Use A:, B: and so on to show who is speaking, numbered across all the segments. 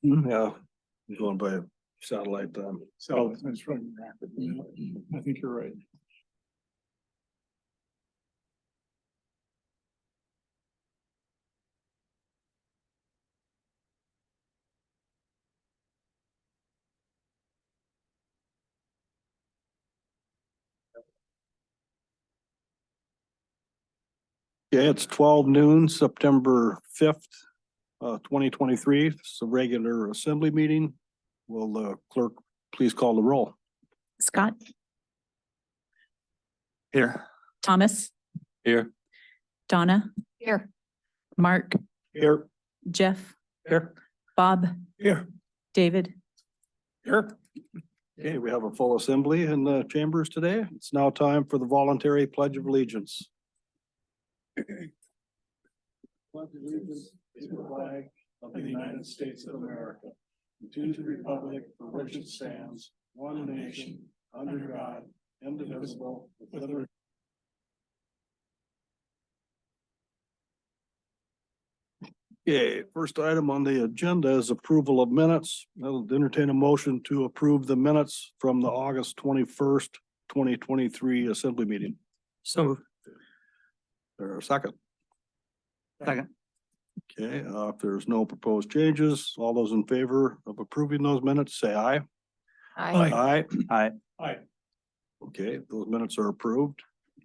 A: Yeah, going by satellite.
B: So it's running rapidly. I think you're right.
A: Yeah, it's 12 noon, September 5th, 2023. It's a regular assembly meeting. Will the clerk please call the roll?
C: Scott,
A: Here.
C: Thomas,
A: Here.
C: Donna. Here. Mark,
A: Here.
C: Jeff,
A: Here.
C: Bob,
A: Here.
C: David.
A: Here. Okay, we have a full assembly in the chambers today. It's now time for the voluntary pledge of allegiance.
B: Pledge allegiance to the flag of the United States of America, and to the republic for which it stands, one nation, under God, indivisible, with liberty.
A: Okay, first item on the agenda is approval of minutes. I'll entertain a motion to approve the minutes from the August 21st, 2023 assembly meeting. So. There a second?
D: Second.
A: Okay, if there's no proposed changes, all those in favor of approving those minutes, say aye. Aye.
D: Aye.
B: Aye.
A: Okay, those minutes are approved.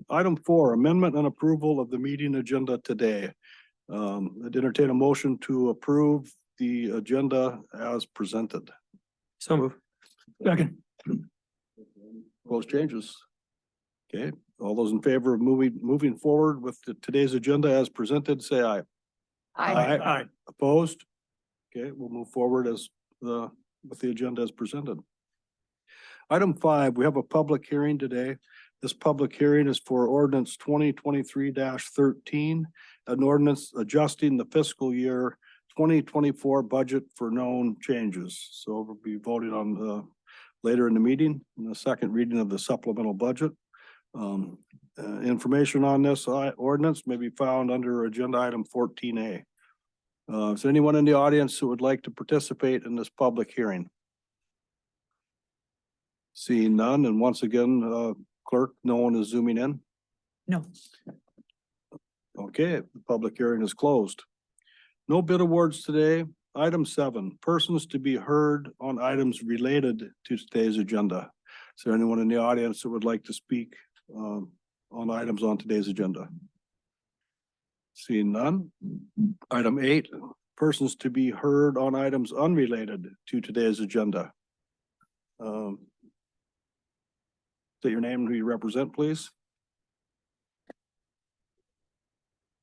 A: Item 4, amendment and approval of the meeting agenda today. I'd entertain a motion to approve the agenda as presented.
D: So move.
B: Second.
A: Proposed changes. Okay, all those in favor of moving forward with today's agenda as presented, say aye. Aye. Opposed? Okay, we'll move forward with the agenda as presented. Item 5, we have a public hearing today. This public hearing is for ordinance 2023-13, an ordinance adjusting the fiscal year 2024 budget for known changes. So we'll be voting on later in the meeting, in the second reading of the supplemental budget. Information on this ordinance may be found under agenda item 14A. Is there anyone in the audience who would like to participate in this public hearing? Seeing none, and once again, clerk, no one is zooming in?
C: No.
A: Okay, the public hearing is closed. No bid awards today. Item 7, persons to be heard on items related to today's agenda. Is there anyone in the audience that would like to speak on items on today's agenda? Seeing none. Item 8, persons to be heard on items unrelated to today's agenda. State your name and who you represent, please.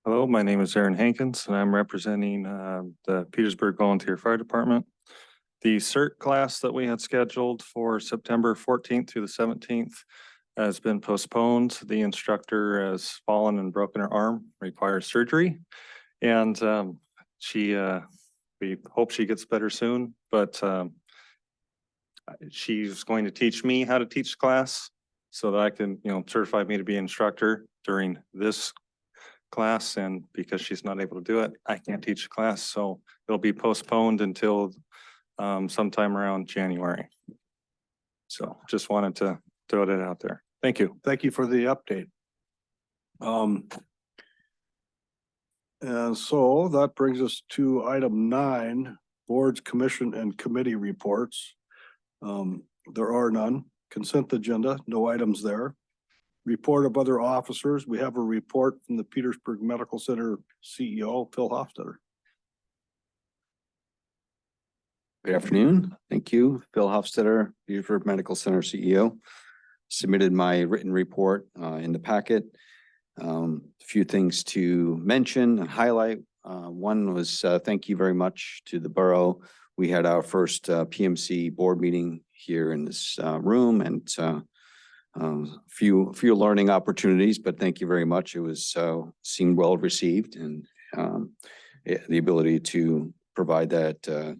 E: Hello, my name is Aaron Hankins and I'm representing the Petersburg Volunteer Fire Department. The CERT class that we had scheduled for September 14th through the 17th has been postponed. The instructor has fallen and broken her arm, requires surgery. And we hope she gets better soon, but she's going to teach me how to teach the class so that I can, certify me to be an instructor during this class. And because she's not able to do it, I can't teach the class. So it'll be postponed until sometime around January. So just wanted to throw that out there. Thank you.
A: Thank you for the update. And so that brings us to item 9, boards, commission, and committee reports. There are none. Consent agenda, no items there. Report of other officers. We have a report from the Petersburg Medical Center CEO, Phil Hofstadter.
D: Good afternoon. Thank you. Phil Hofstadter, Petersburg Medical Center CEO. Submitted my written report in the packet. A few things to mention and highlight. One was thank you very much to the borough. We had our first PMC board meeting here in this room, and few learning opportunities, but thank you very much. It was seemed well received, and the ability to provide that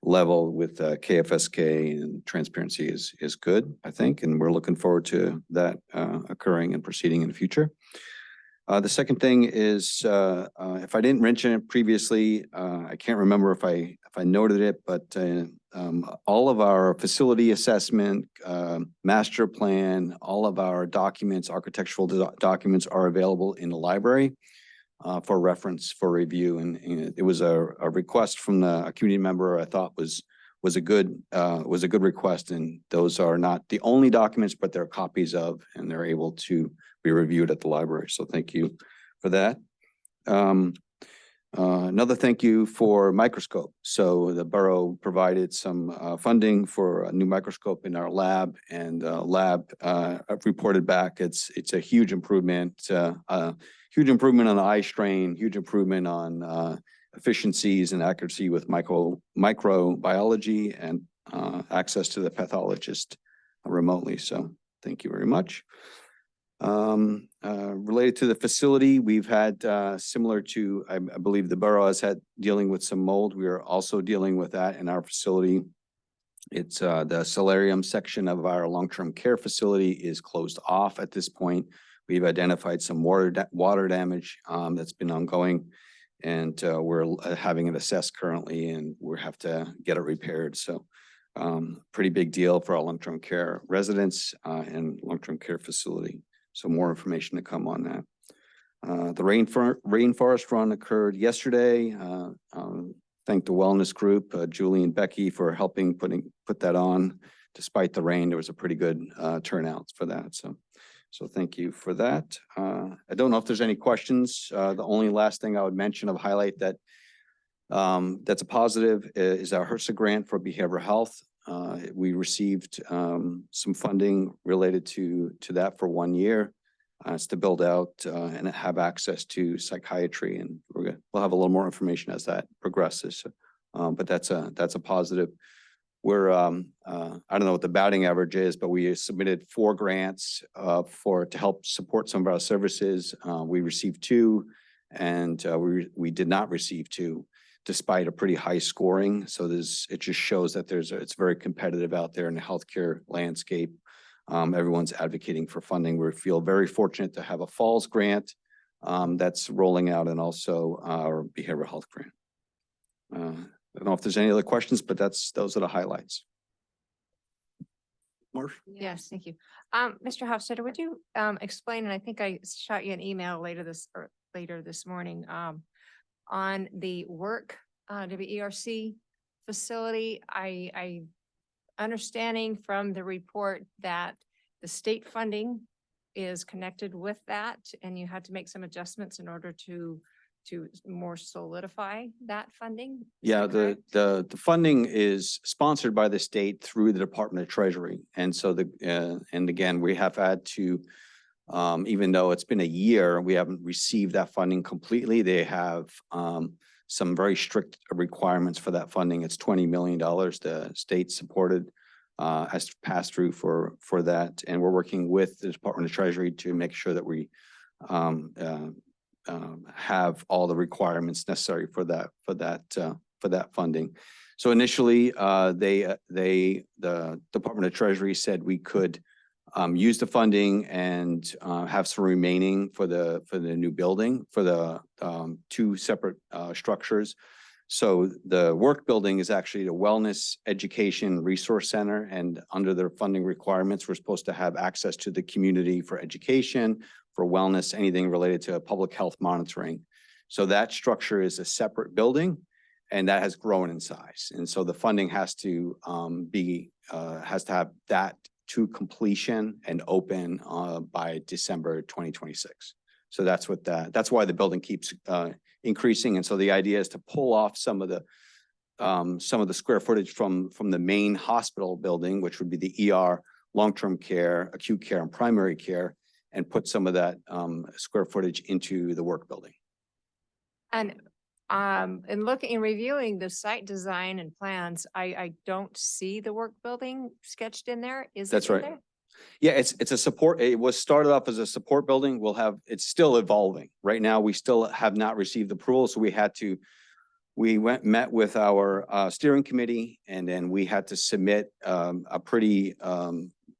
D: level with KFSK and transparency is good, I think, and we're looking forward to that occurring and proceeding in the future. The second thing is, if I didn't mention it previously, I can't remember if if I noted it, but all of our facility assessment, master plan, all of our documents, architectural documents are available in the library for reference, for review. And it was a request from a community member I thought was a good request. And those are not the only documents, but they're copies of, and they're able to be reviewed at the library. So thank you for that. Another thank you for microscope. So the borough provided some funding for a new microscope in our lab, and lab reported back it's a huge improvement, huge improvement on the eye strain, huge improvement on efficiencies and accuracy with microbiology and access to the pathologist remotely. So thank you very much. Related to the facility, we've had similar to, I believe the borough has had dealing with some mold. We are also dealing with that in our facility. It's the solarium section of our long-term care facility is closed off at this point. We've identified some water damage that's been ongoing, and we're having it assessed currently, and we have to get it repaired. So pretty big deal for our long-term care residents and long-term care facility. So more information to come on that. The rainforest run occurred yesterday. Thank the wellness group, Julie and Becky, for helping put that on. Despite the rain, there was a pretty good turnout for that. So thank you for that. I don't know if there's any questions. The only last thing I would mention of highlight that that's a positive is our HRSA grant for behavioral health. We received some funding related to that for 1 year. It's to build out and have access to psychiatry, and we'll have a little more information as that progresses. But that's a positive. We're I don't know what the batting average is, but we submitted 4 grants to help support some of our services. We received 2, and we did not receive 2. Despite a pretty high scoring. So it just shows that it's very competitive out there in the healthcare landscape. Everyone's advocating for funding. We feel very fortunate to have a Falls grant that's rolling out, and also our behavioral health grant. I don't know if there's any other questions, but those are the highlights. Marsh?
F: Yes, thank you. Mr. Hofstadter, would you explain, and I think I shot you an email later this morning, on the work WERC facility. I understanding from the report that the state funding is connected with that, and you had to make some adjustments in order to more solidify that funding.
D: Yeah, the funding is sponsored by the state through the Department of Treasury, and so and again, we have had to. Even though it's been a year, we haven't received that funding completely. They have some very strict requirements for that funding. It's $20 million the state supported as pass through for that. And we're working with the Department of Treasury to make sure that we have all the requirements necessary for that funding. So initially, the Department of Treasury said we could use the funding and have some remaining for the new building for the 2 separate structures. So the work building is actually the Wellness Education Resource Center, and under their funding requirements, we're supposed to have access to the community for education, for wellness, anything related to public health monitoring. So that structure is a separate building, and that has grown in size. And so the funding has to have that to completion and open by December 2026. So that's why the building keeps increasing. And so the idea is to pull off some of the square footage from the main hospital building, which would be the ER, long-term care, acute care, and primary care, and put some of that square footage into the work building.
F: And in looking and reviewing the site design and plans, I don't see the work building sketched in there.
D: That's right. Yeah, it's a support. It was started off as a support building. It's still evolving. Right now, we still have not received approval, so we met with our steering committee, and then we had to submit a pretty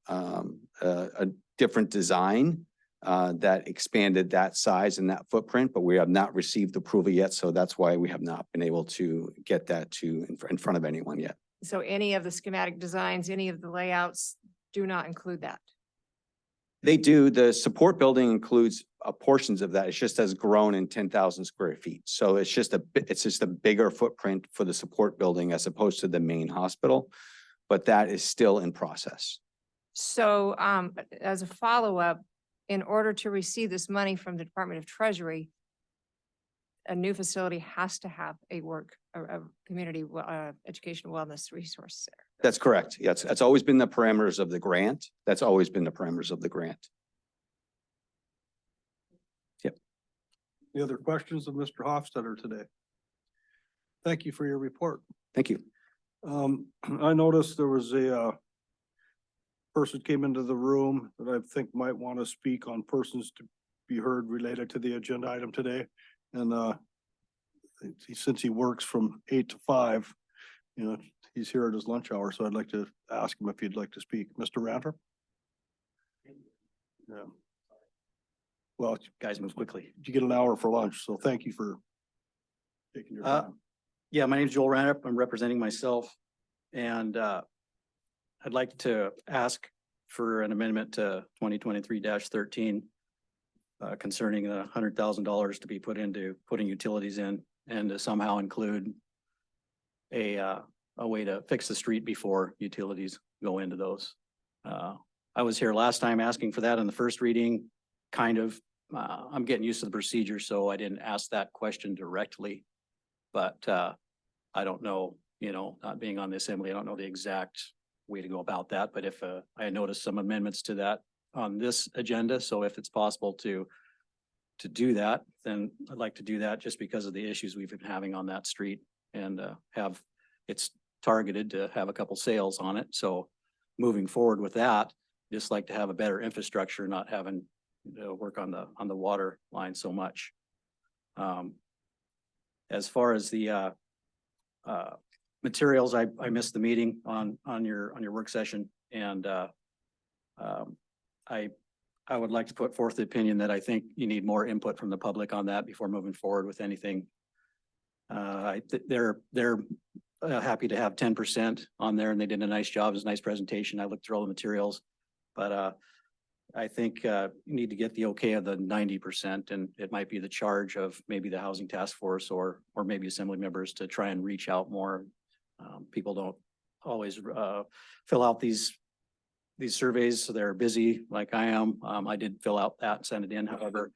D: a different design that expanded that size and that footprint, but we have not received approval yet. So that's why we have not been able to get that in front of anyone yet.
F: So any of the schematic designs, any of the layouts do not include that.
D: They do. The support building includes portions of that. It just has grown in 10,000 square feet. So it's just a bigger footprint for the support building as opposed to the main hospital. But that is still in process.
F: So as a follow-up, in order to receive this money from the Department of Treasury, a new facility has to have a community education wellness resource center.
D: That's correct. Yes, that's always been the parameters of the grant. That's always been the parameters of the grant. Yep.
A: Any other questions of Mr. Hofstadter today? Thank you for your report.
D: Thank you.
A: I noticed there was a person came into the room that I think might want to speak on persons to be heard related to the agenda item today. And since he works from 8 to 5, you know, he's here at his lunch hour, so I'd like to ask him if he'd like to speak. Mr. Ranter? Yeah. Well,
G: Guys, move quickly.
A: you get an hour for lunch, so thank you for taking your time.
G: Yeah, my name is Joel Ranup. I'm representing myself. And I'd like to ask for an amendment to 2023-13 concerning the $100,000 to be put into putting utilities in and to somehow include a way to fix the street before utilities go into those. I was here last time asking for that in the first reading, kind of. I'm getting used to the procedure, so I didn't ask that question directly. But I don't know, you know, not being on the assembly, I don't know the exact way to go about that. But if I noticed some amendments to that on this agenda, so if it's possible to do that, then I'd like to do that just because of the issues we've been having on that street and it's targeted to have a couple sales on it. So moving forward with that, just like to have a better infrastructure, not having to work on the water line so much. As far as the materials, I missed the meeting on your work session, and I would like to put forth the opinion that I think you need more input from the public on that before moving forward with anything. They're happy to have 10% on there, and they did a nice job. It was a nice presentation. I looked through all the materials, but I think you need to get the okay of the 90%, and it might be the charge of maybe the housing task force or maybe assembly members to try and reach out more. People don't always fill out these surveys, so they're busy like I am. I did fill out that and send it in. However,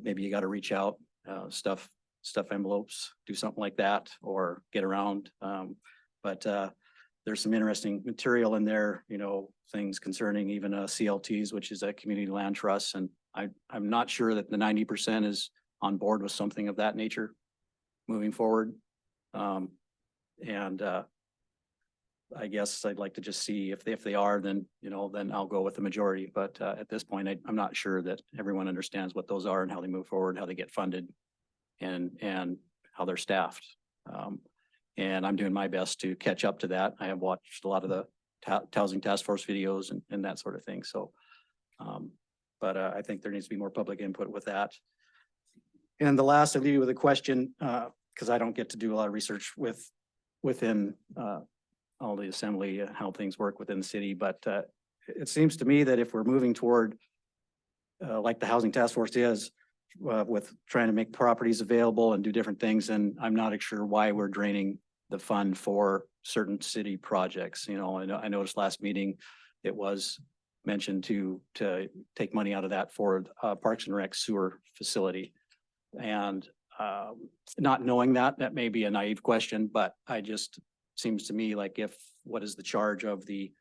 G: maybe you got to reach out, stuff envelopes, do something like that, or get around. But there's some interesting material in there, you know, things concerning even CLTs, which is a community land trust. And I'm not sure that the 90% is on board with something of that nature moving forward. I guess I'd like to just see if they are, then, you know, then I'll go with the majority. But at this point, I'm not sure that everyone understands what those are and how they move forward, how they get funded and how they're staffed. And I'm doing my best to catch up to that. I have watched a lot of the housing task force videos and that sort of thing. So, but I think there needs to be more public input with that. And the last, I leave you with a question, because I don't get to do a lot of research within all the assembly, how things work within the city. But it seems to me that if we're moving toward, like the housing task force is, with trying to make properties available and do different things, and I'm not sure why we're draining the fund for certain city projects. You know, I noticed last meeting, it was mentioned to take money out of that for Parks and Rec sewer facility. And not knowing that may be a naive question, but seems to me like what is the charge of the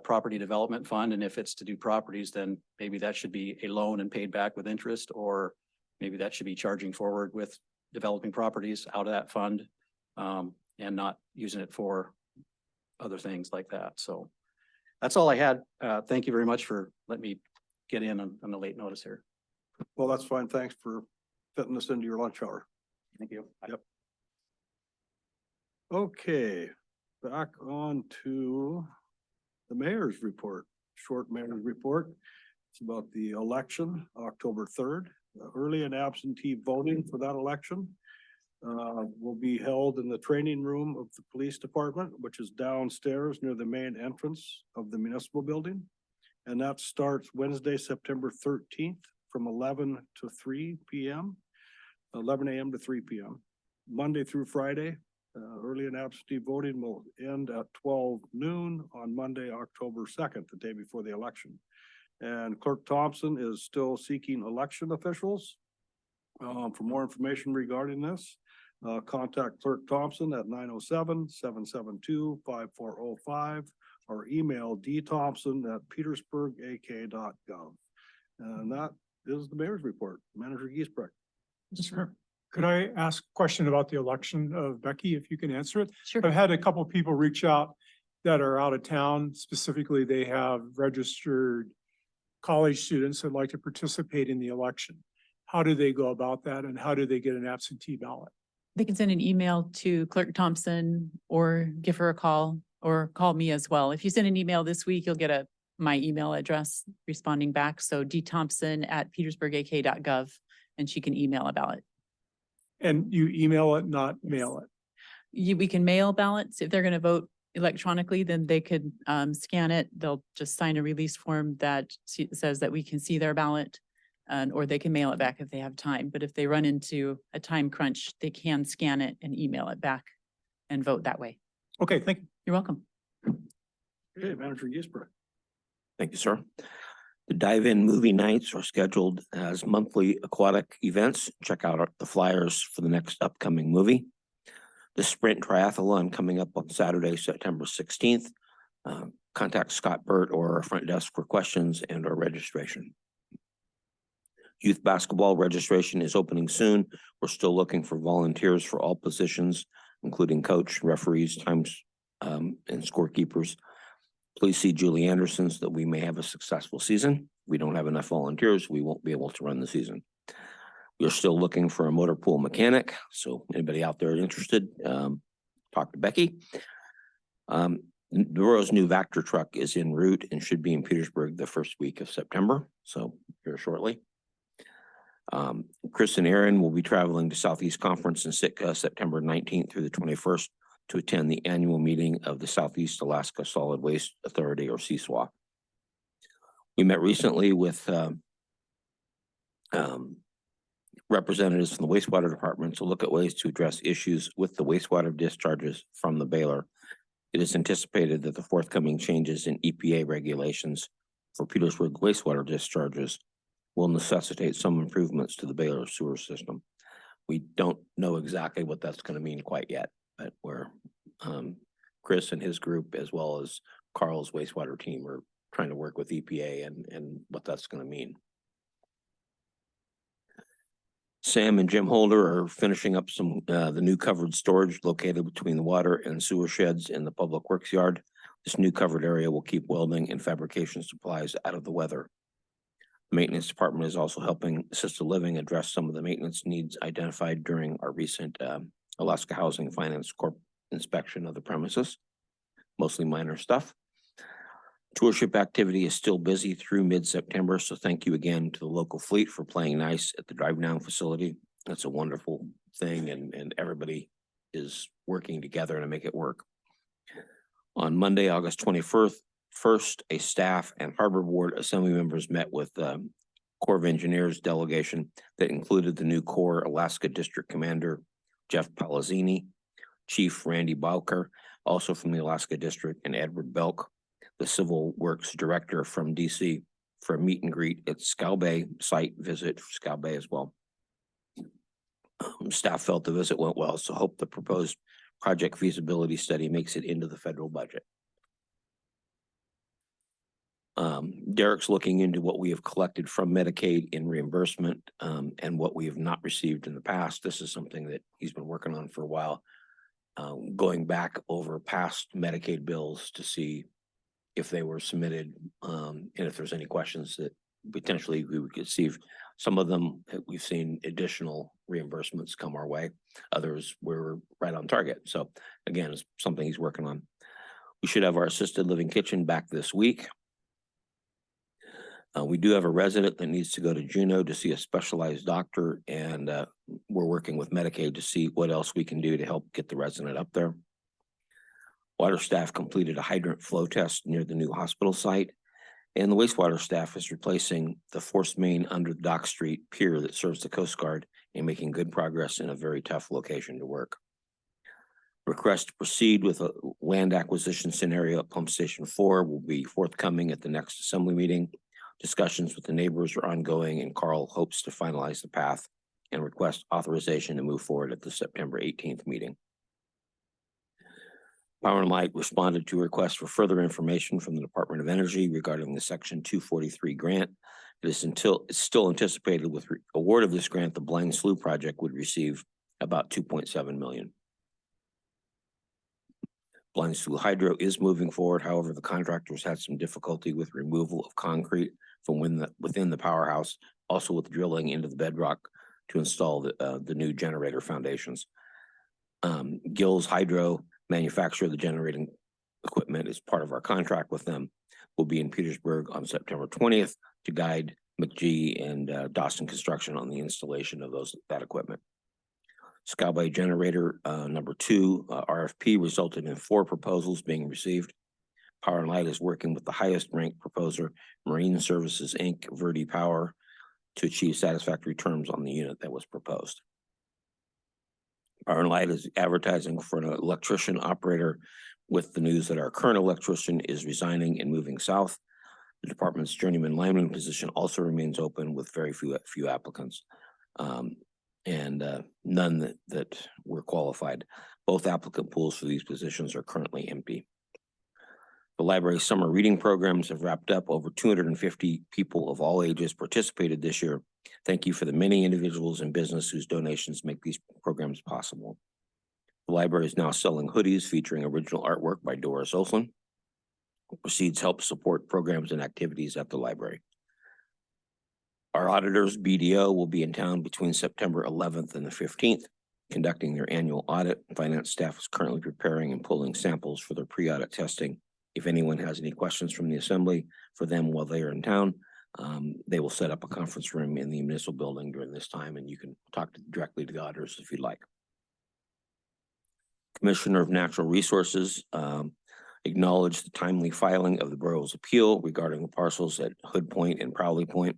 G: property development fund? And if it's to do properties, then maybe that should be a loan and paid back with interest, or maybe that should be charging forward with developing properties out of that fund, and not using it for other things like that. So that's all I had. Thank you very much for letting me get in on the late notice here.
A: Well, that's fine. Thanks for fitting this into your lunch hour.
G: Thank you.
A: Yep. Okay, back on to the mayor's report, short mayor's report. It's about the election, October 3rd. Early and absentee voting for that election will be held in the training room of the police department, which is downstairs near the main entrance of the municipal building. And that starts Wednesday, September 13th from 11 to 3 p.m., 11 a.m. to 3 p.m. Monday through Friday. Early and absentee voting will end at 12 noon on Monday, October 2nd, the day before the election. And Clerk Thompson is still seeking election officials. For more information regarding this, contact Clerk Thompson at 907-772-5405 or email dthompson@petersburgak.gov. And that is the mayor's report. Manager Giesbrecht.
B: Sure. Could I ask a question about the election of Becky, if you can answer it?
C: Sure.
B: I've had a couple people reach out that are out of town. Specifically, they have registered college students that like to participate in the election. How do they go about that and how do they get an absentee ballot?
C: They can send an email to Clerk Thompson or give her a call or call me as well. If you send an email this week, you'll get my email address responding back. So dthompson@petersburgak.gov and she can email a ballot.
B: And you email it, not mail it?
C: We can mail ballots. If they're going to vote electronically, then they could scan it. They'll just sign a release form that says that we can see their ballot. Or they can mail it back if they have time. But if they run into a time crunch, they can scan it and email it back and vote that way.
B: Okay, thank you.
C: You're welcome.
A: Okay, Manager Giesbrecht.
H: Thank you, sir. The dive-in movie nights are scheduled as monthly aquatic events. Check out the flyers for the next upcoming movie. The Sprint Triathlon coming up on Saturday, September 16th. Contact Scott Burt or our front desk for questions and or registration. Youth basketball registration is opening soon. We're still looking for volunteers for all positions, including coach, referees, times, and scorekeepers. Please see Julie Anderson so that we may have a successful season. If we don't have enough volunteers, we won't be able to run the season. We're still looking for a motor pool mechanic. So anybody out there interested, talk to Becky. The Burroughs new Vector truck is en route and should be in Petersburg the first week of September. So here shortly. Chris and Aaron will be traveling to Southeast Conference in Sitka, September 19th through the 21st to attend the annual meeting of the Southeast Alaska Solid Waste Authority, or CSWA. We met recently with representatives from the wastewater department to look at ways to address issues with the wastewater discharges from the Baylor. It is anticipated that the forthcoming changes in EPA regulations for Petersburg wastewater discharges will necessitate some improvements to the Baylor sewer system. We don't know exactly what that's going to mean quite yet, but we're Chris and his group, as well as Carl's wastewater team, are trying to work with EPA and what that's going to mean. Sam and Jim Holder are finishing up some the new covered storage located between the water and sewer sheds in the public works yard. This new covered area will keep welding and fabrication supplies out of the weather. The maintenance department is also helping assisted living address some of the maintenance needs identified during our recent Alaska Housing Finance Corp inspection of the premises, mostly minor stuff. Tourship activity is still busy through mid-September, so thank you again to the local fleet for playing nice at the drive down facility. That's a wonderful thing, and everybody is working together to make it work. On Monday, August 21st, a staff and Harbor Board Assembly members met with the Corps of Engineers delegation that included the new Corps Alaska District Commander, Jeff Palazzini, Chief Randy Bowker, also from the Alaska District, and Edward Belk, the Civil Works Director from DC, for a meet and greet at Scow Bay site visit for Scow Bay as well. Staff felt the visit went well, so hope the proposed project feasibility study makes it into the federal budget. Derek's looking into what we have collected from Medicaid in reimbursement and what we have not received in the past. This is something that he's been working on for a while, going back over past Medicaid bills to see if they were submitted and if there's any questions that potentially we would receive. Some of them we've seen additional reimbursements come our way. Others we're right on target. So again, it's something he's working on. We should have our assisted living kitchen back this week. We do have a resident that needs to go to Juneau to see a specialized doctor, and we're working with Medicaid to see what else we can do to help get the resident up there. Water staff completed a hydrant flow test near the new hospital site, and the wastewater staff is replacing the force main under the Dock Street pier that serves the Coast Guard and making good progress in a very tough location to work. Request to proceed with a land acquisition scenario at Pump Station 4 will be forthcoming at the next assembly meeting. Discussions with the neighbors are ongoing, and Carl hopes to finalize the path and request authorization to move forward at the September 18th meeting. Power and Light responded to a request for further information from the Department of Energy regarding the Section 243 grant. It's still anticipated with award of this grant, the Blind Slough project would receive about 2.7 million. Blind Slough Hydro is moving forward. However, the contractors had some difficulty with removal of concrete from within the powerhouse, also with drilling into the bedrock to install the new generator foundations. Gills Hydro, manufacturer of the generating equipment, is part of our contract with them, will be in Petersburg on September 20th to guide McGee and Dawson Construction on the installation of that equipment. Skyway Generator number 2 RFP resulted in 4 proposals being received. Power and Light is working with the highest ranked proposer, Marine Services Inc. Verde Power, to achieve satisfactory terms on the unit that was proposed. Power and Light is advertising for an electrician operator with the news that our current electrician is resigning and moving south. The department's journeyman lineman position also remains open with very few applicants. None that were qualified. Both applicant pools for these positions are currently empty. The library's summer reading programs have wrapped up. Over 250 people of all ages participated this year. Thank you for the many individuals and business whose donations make these programs possible. The library is now selling hoodies featuring original artwork by Doris Olson. Proceeds help support programs and activities at the library. Our auditors, BDO, will be in town between September 11th and the 15th, conducting their annual audit. Finance staff is currently preparing and pulling samples for their pre-audit testing. If anyone has any questions from the assembly for them while they are in town, they will set up a conference room in the municipal building during this time, and you can talk directly to the auditors if you'd like. Commissioner of Natural Resources acknowledged the timely filing of the borough's appeal regarding the parcels at Hood Point and Prowley Point.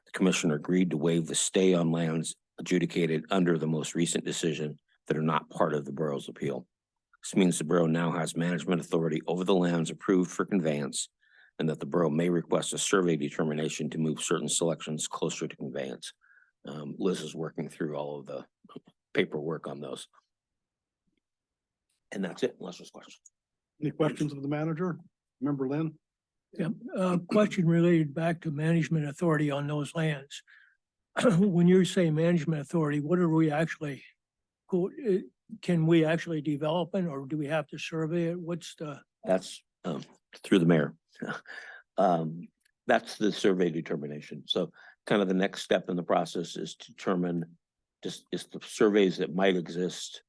H: The commissioner agreed to waive the stay on lands adjudicated under the most recent decision that are not part of the borough's appeal. This means the borough now has management authority over the lands approved for conveyance, and that the borough may request a survey determination to move certain selections closer to conveyance. Liz is working through all of the paperwork on those. And that's it, unless there's questions.
A: Any questions of the manager? Member Lynn?
B: Yeah, question related back to management authority on those lands. When you say management authority, what are we actually, can we actually develop it, or do we have to survey it? What's the?
H: That's through the mayor. That's the survey determination. So kind of the next step in the process is to determine is the surveys that might exist,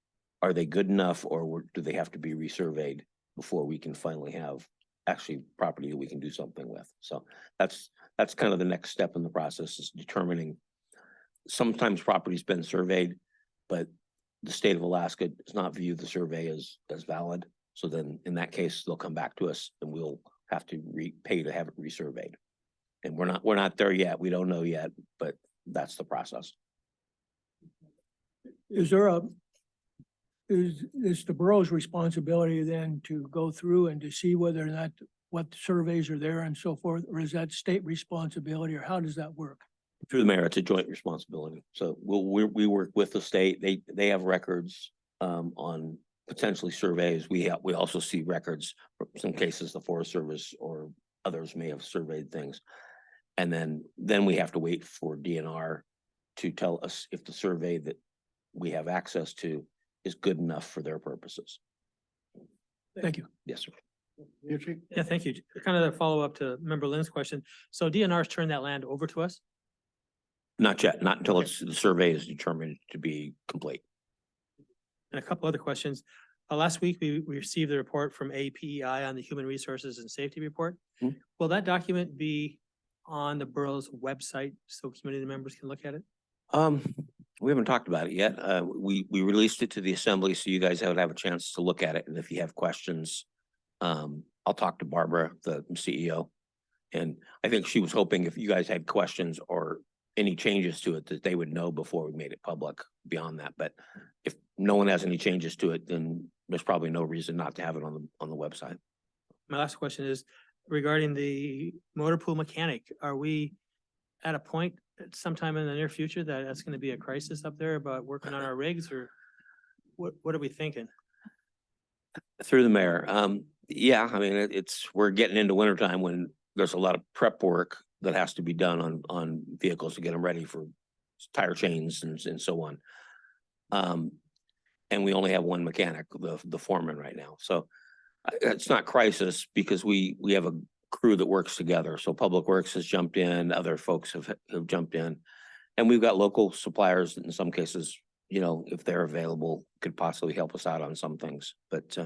H: are they good enough, or do they have to be resurveyed before we can finally have actually property that we can do something with? So that's kind of the next step in the process, is determining. Sometimes property's been surveyed, but the state of Alaska does not view the survey as valid. So then in that case, they'll come back to us and we'll have to pay to have it resurveyed. And we're not there yet. We don't know yet, but that's the process.
B: Is there is the borough's responsibility then to go through and to see whether or not what surveys are there and so forth, or is that state responsibility, or how does that work?
H: Through the mayor, it's a joint responsibility. So we work with the state. They have records on potentially surveys. We also see records. For some cases, the Forest Service or others may have surveyed things, and then we have to wait for DNR to tell us if the survey that we have access to is good enough for their purposes.
B: Thank you.
H: Yes, sir.
I: Yeah, thank you. Kind of a follow-up to Member Lynn's question. So DNR's turned that land over to us?
H: Not yet, not until the survey is determined to be complete.
I: And a couple other questions. Last week, we received the report from APEI on the Human Resources and Safety Report.
H: Hmm.
I: Will that document be on the borough's website so community members can look at it?
H: We haven't talked about it yet. We released it to the assembly, so you guys would have a chance to look at it, and if you have questions, I'll talk to Barbara, the CEO. And I think she was hoping if you guys had questions or any changes to it, that they would know before we made it public beyond that. But if no one has any changes to it, then there's probably no reason not to have it on the website.
I: My last question is regarding the motor pool mechanic. Are we at a point sometime in the near future that that's going to be a crisis up there about working on our rigs, or what are we thinking?
H: Through the mayor, yeah, I mean, we're getting into wintertime when there's a lot of prep work that has to be done on vehicles to get them ready for tire chains and so on. And we only have one mechanic, the foreman right now. So it's not crisis because we have a crew that works together. So Public Works has jumped in, other folks have jumped in. And we've got local suppliers that in some cases, you know, if they're available, could possibly help us out on some things. But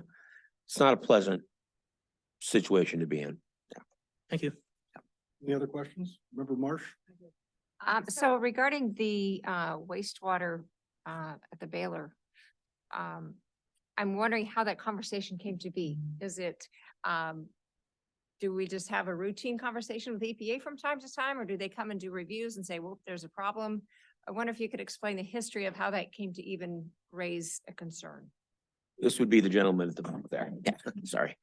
H: it's not a pleasant situation to be in.
I: Thank you.
A: Any other questions? Member Marsh?
F: So regarding the wastewater at the Baylor, I'm wondering how that conversation came to be. Is it, do we just have a routine conversation with EPA from time to time, or do they come and do reviews and say, well, there's a problem? I wonder if you could explain the history of how that came to even raise a concern.
H: This would be the gentleman at the back there. Yeah, sorry.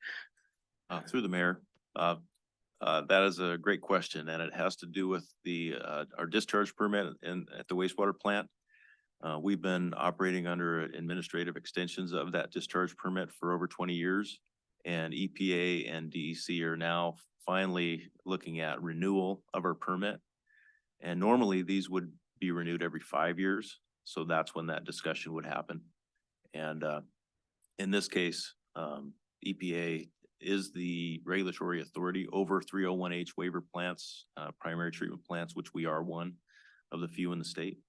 J: Through the mayor, that is a great question, and it has to do with our discharge permit at the wastewater plant. We've been operating under administrative extensions of that discharge permit for over 20 years. And EPA and DEC are now finally looking at renewal of our permit. And normally these would be renewed every 5 years. So that's when that discussion would happen. And in this case, EPA is the regulatory authority over 301H waiver plants, primary treatment plants, which we are one of the few in the state.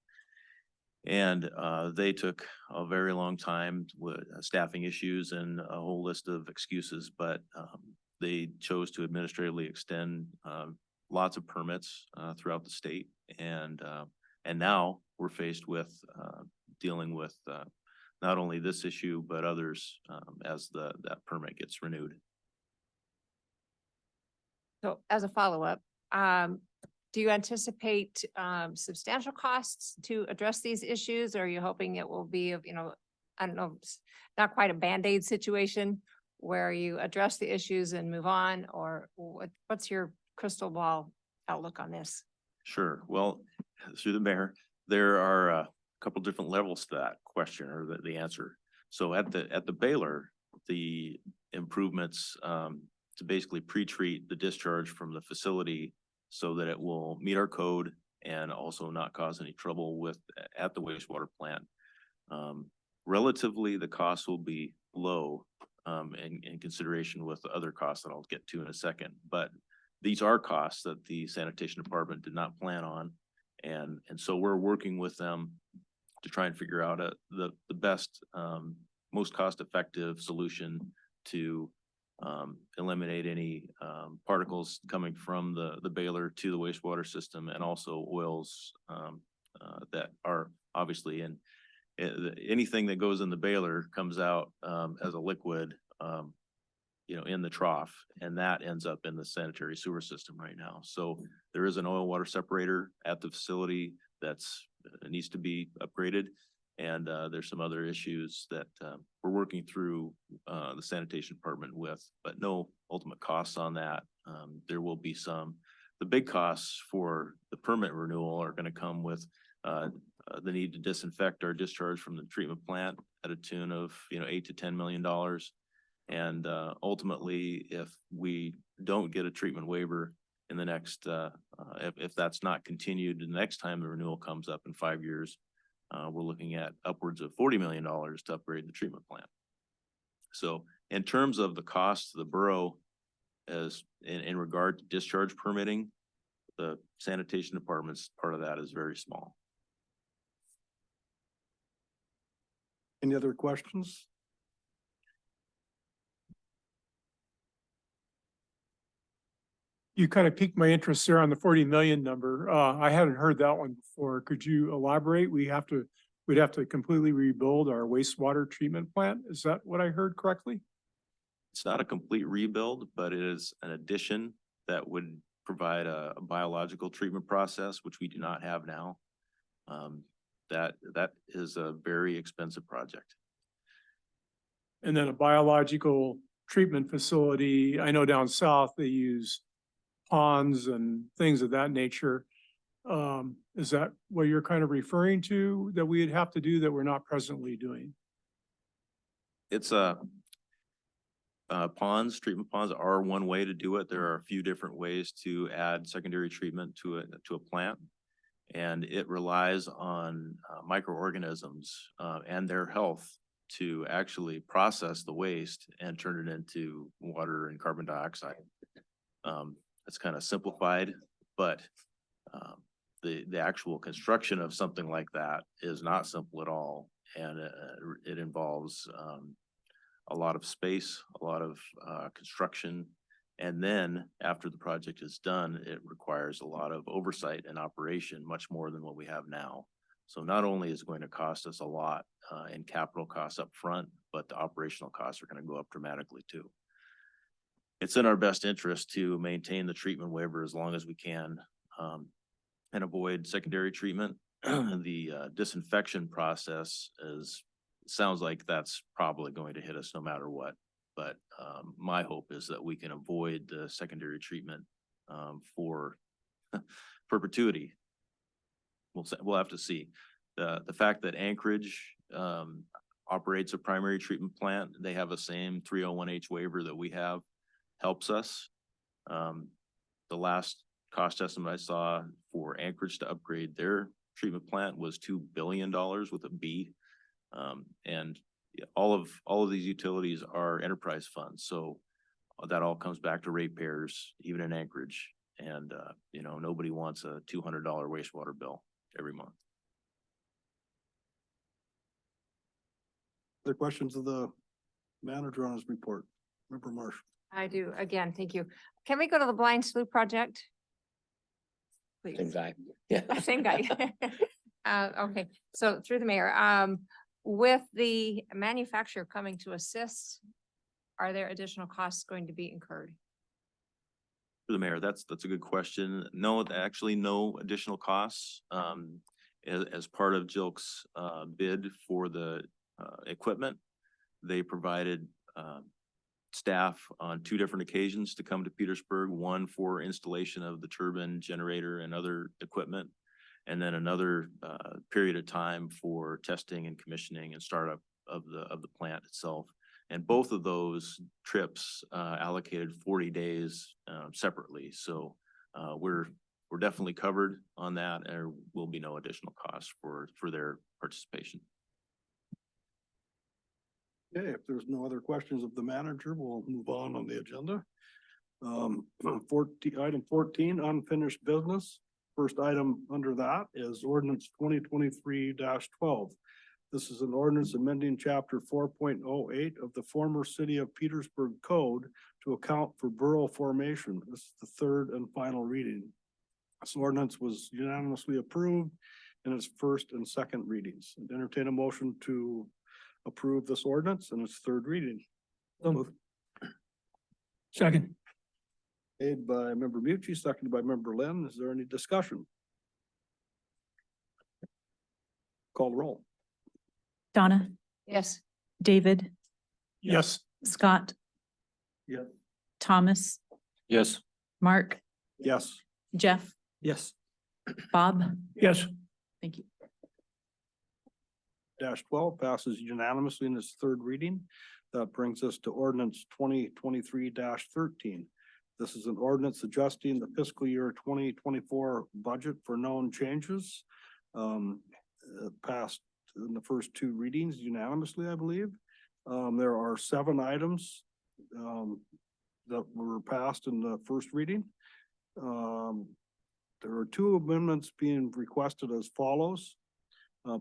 J: And they took a very long time with staffing issues and a whole list of excuses, but they chose to administratively extend lots of permits throughout the state. And now we're faced with dealing with not only this issue, but others as that permit gets renewed.
F: So as a follow-up, do you anticipate substantial costs to address these issues? Or are you hoping it will be, you know, I don't know, not quite a Band-Aid situation where you address the issues and move on? Or what's your crystal ball outlook on this?
J: Sure. Well, through the mayor, there are a couple different levels to that question or the answer. So at the Baylor, the improvements to basically pre-treat the discharge from the facility so that it will meet our code and also not cause any trouble at the wastewater plant. Relatively, the cost will be low in consideration with the other costs that I'll get to in a second. But these are costs that the sanitation department did not plan on. And so we're working with them to try and figure out the best, most cost-effective solution to eliminate any particles coming from the Baylor to the wastewater system, and also oils that are obviously in anything that goes in the Baylor comes out as a liquid, you know, in the trough, and that ends up in the sanitary sewer system right now. So there is an oil water separator at the facility that's needs to be upgraded. And there's some other issues that we're working through the sanitation department with, but no ultimate costs on that. There will be some. The big costs for the permit renewal are going to come with the need to disinfect our discharge from the treatment plant at a tune of, you know, $8 to $10 million. And ultimately, if we don't get a treatment waiver in the next, if that's not continued, the next time the renewal comes up in 5 years, we're looking at upwards of $40 million to upgrade the treatment plant. So in terms of the cost to the borough as in regard to discharge permitting, the sanitation department's part of that is very small.
A: Any other questions?
B: You kind of piqued my interest there on the 40 million number. I hadn't heard that one before. Could you elaborate? We'd have to completely rebuild our wastewater treatment plant. Is that what I heard correctly?
J: It's not a complete rebuild, but it is an addition that would provide a biological treatment process, which we do not have now. That is a very expensive project.
B: And then a biological treatment facility. I know down south they use ponds and things of that nature. Is that what you're kind of referring to that we'd have to do that we're not presently doing?
J: It's ponds, treatment ponds are one way to do it. There are a few different ways to add secondary treatment to a plant. And it relies on microorganisms and their health to actually process the waste and turn it into water and carbon dioxide. It's kind of simplified, but the actual construction of something like that is not simple at all. And it involves a lot of space, a lot of construction. And then after the project is done, it requires a lot of oversight and operation, much more than what we have now. So not only is it going to cost us a lot in capital costs up front, but the operational costs are going to go up dramatically too. It's in our best interest to maintain the treatment waiver as long as we can and avoid secondary treatment. The disinfection process sounds like that's probably going to hit us no matter what. But my hope is that we can avoid the secondary treatment for perpetuity. We'll have to see. The fact that Anchorage operates a primary treatment plant, they have the same 301H waiver that we have, helps us. The last cost estimate I saw for Anchorage to upgrade their treatment plant was $2 billion with a B. And all of these utilities are enterprise funds. So that all comes back to ratepayers, even in Anchorage. And, nobody wants a $200 wastewater bill every month.
A: Other questions of the manager on his report? Member Marsh.
F: I do. Again, thank you. Can we go to the blind slough project?
H: Same
F: Please.
H: guy. Yeah.
F: Same guy. Okay, so through the mayor, with the manufacturer coming to assist, are there additional costs going to be incurred?
J: For the mayor, that's a good question. No, actually no additional costs. As part of Jilk's bid for the equipment, they provided staff on 2 different occasions to come to Petersburg, one for installation of the turbine, generator, and other equipment, and then another period of time for testing and commissioning and startup of the plant itself. And both of those trips allocated 40 days separately. So we're definitely covered on that, and there will be no additional costs for their participation.
A: Okay, if there's no other questions of the manager, we'll move on the agenda. Item 14, unfinished business. First item under that is ordinance 2023-12. This is an ordinance amending chapter 4.08 of the former City of Petersburg Code to account for borough formation. This is the third and final reading. This ordinance was unanimously approved in its first and second readings. I'd entertain a motion to approve this ordinance in its third reading.
B: Second.
A: Made by member Mucci, seconded by member Lynn. Is there any discussion? Call the roll.
C: Donna,
F: Yes.
C: David,
B: Yes.
C: Scott.
A: Yes.
C: Thomas,
H: Yes.
C: Mark,
A: Yes.
C: Jeff,
B: Yes.
C: Bob.
B: Yes.
C: Thank you.
A: -12 passes unanimously in its third reading. That brings us to ordinance 2023-13. This is an ordinance adjusting the fiscal year 2024 budget for known changes. Passed in the first 2 readings unanimously, I believe. There are 7 items that were passed in the first reading. There are 2 amendments being requested as follows.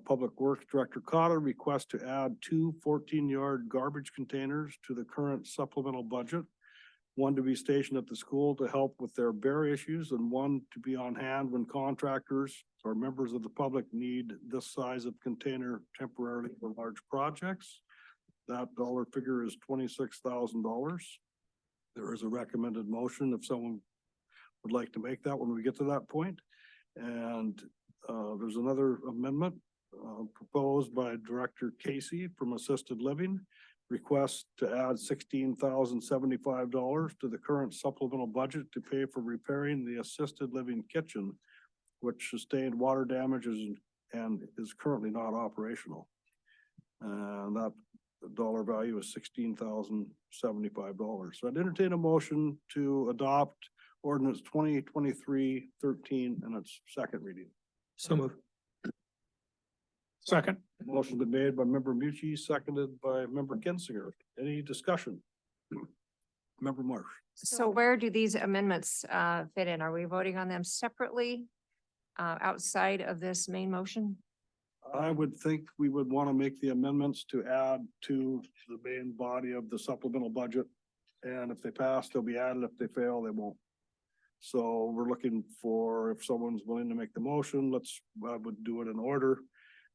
A: Public Works Director Cotter requests to add 2 14-yard garbage containers to the current supplemental budget. one to be stationed at the school to help with their bear issues, and one to be on hand when contractors or members of the public need this size of container temporarily for large projects. That dollar figure is $26,000. There is a recommended motion if someone would like to make that when we get to that point. And there's another amendment proposed by Director Casey from Assisted Living. Request to add $16,075 to the current supplemental budget to pay for repairing the assisted living kitchen, which sustained water damages and is currently not operational. And that dollar value is $16,075. So I'd entertain a motion to adopt ordinance 2023-13 in its second reading.
I: So move.
B: Second.
A: Motion been made by member Mucci, seconded by member Kinsinger. Any discussion? Member Marsh.
F: So where do these amendments fit in? Are we voting on them separately outside of this main motion?
A: I would think we would want to make the amendments to add to the main body of the supplemental budget. And if they pass, they'll be added. If they fail, they won't. So we're looking for, if someone's willing to make the motion, I would do it in order.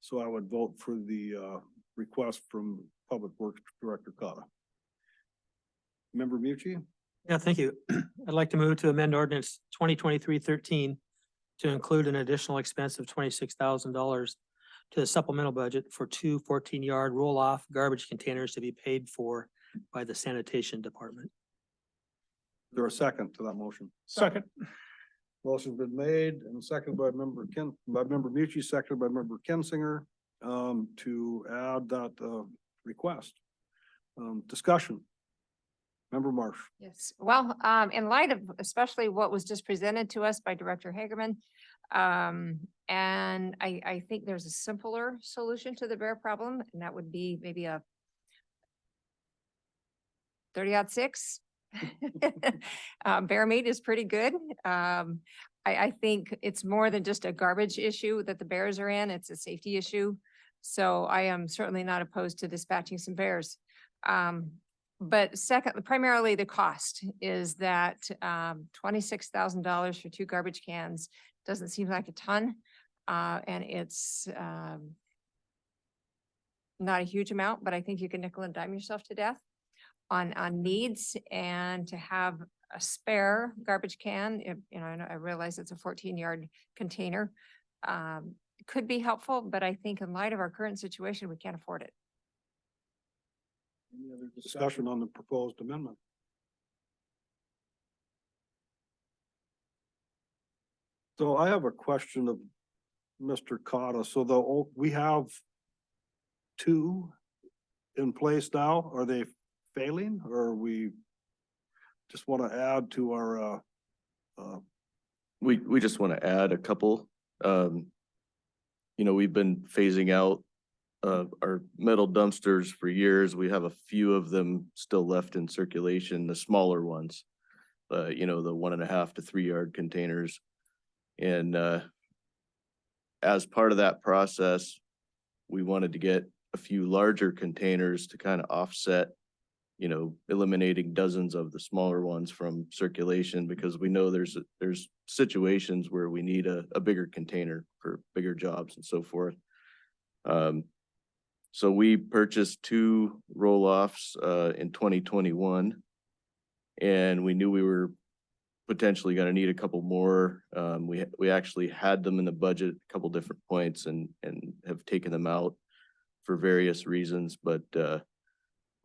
A: So I would vote for the request from Public Works Director Cotta. Member Mucci?
I: Yeah, thank you. I'd like to move to amend ordinance 2023-13 to include an additional expense of $26,000 to the supplemental budget for two 14-yard roll-off garbage containers to be paid for by the sanitation department.
A: Is there a second to that motion?
B: Second.
A: Motion's been made and seconded by member Mucci, seconded by member Kinsinger, to add that, request. Discussion. Member Marsh.
F: Yes, well, in light of especially what was just presented to us by Director Hagerman, and I think there's a simpler solution to the bear problem, and that would be maybe a 30-06. Bear meat is pretty good. I think it's more than just a garbage issue that the bears are in, it's a safety issue. So I am certainly not opposed to dispatching some bears. But second, primarily the cost is that $26,000 for two garbage cans doesn't seem like a ton. And it's not a huge amount, but I think you can nickel and dime yourself to death on needs, and to have a spare garbage can, I realize it's a 14-yard container, could be helpful, but I think in light of our current situation, we can't afford it.
A: Any other discussion on the proposed amendment? So I have a question of Mr. Cotta. So we have two in place now. Are they failing, or we just want to add to our,
K: We just want to add a couple. We've been phasing out our metal dumpsters for years. We have a few of them still left in circulation, the smaller ones. The 1.5 to 3 yard containers. And as part of that process, we wanted to get a few larger containers to kind of offset, eliminating dozens of the smaller ones from circulation, because we know there's situations where we need a bigger container for bigger jobs and so forth. So we purchased two roll-offs in 2021, and we knew we were potentially going to need a couple more. We actually had them in the budget a couple different points and have taken them out for various reasons, but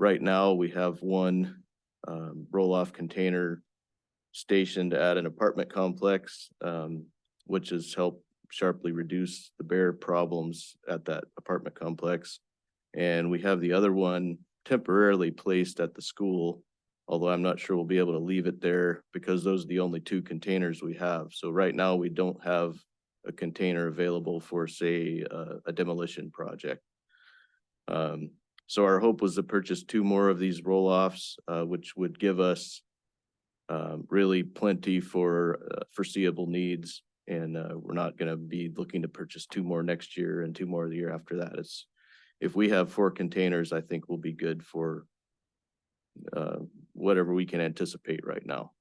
K: right now we have one roll-off container stationed at an apartment complex, which has helped sharply reduce the bear problems at that apartment complex. And we have the other one temporarily placed at the school, although I'm not sure we'll be able to leave it there because those are the only two containers we have. So right now we don't have a container available for, say, a demolition project. So our hope was to purchase two more of these roll-offs, which would give us really plenty for foreseeable needs. And we're not going to be looking to purchase two more next year and two more the year after that. If we have 4 containers, I think we'll be good for whatever we can anticipate right now.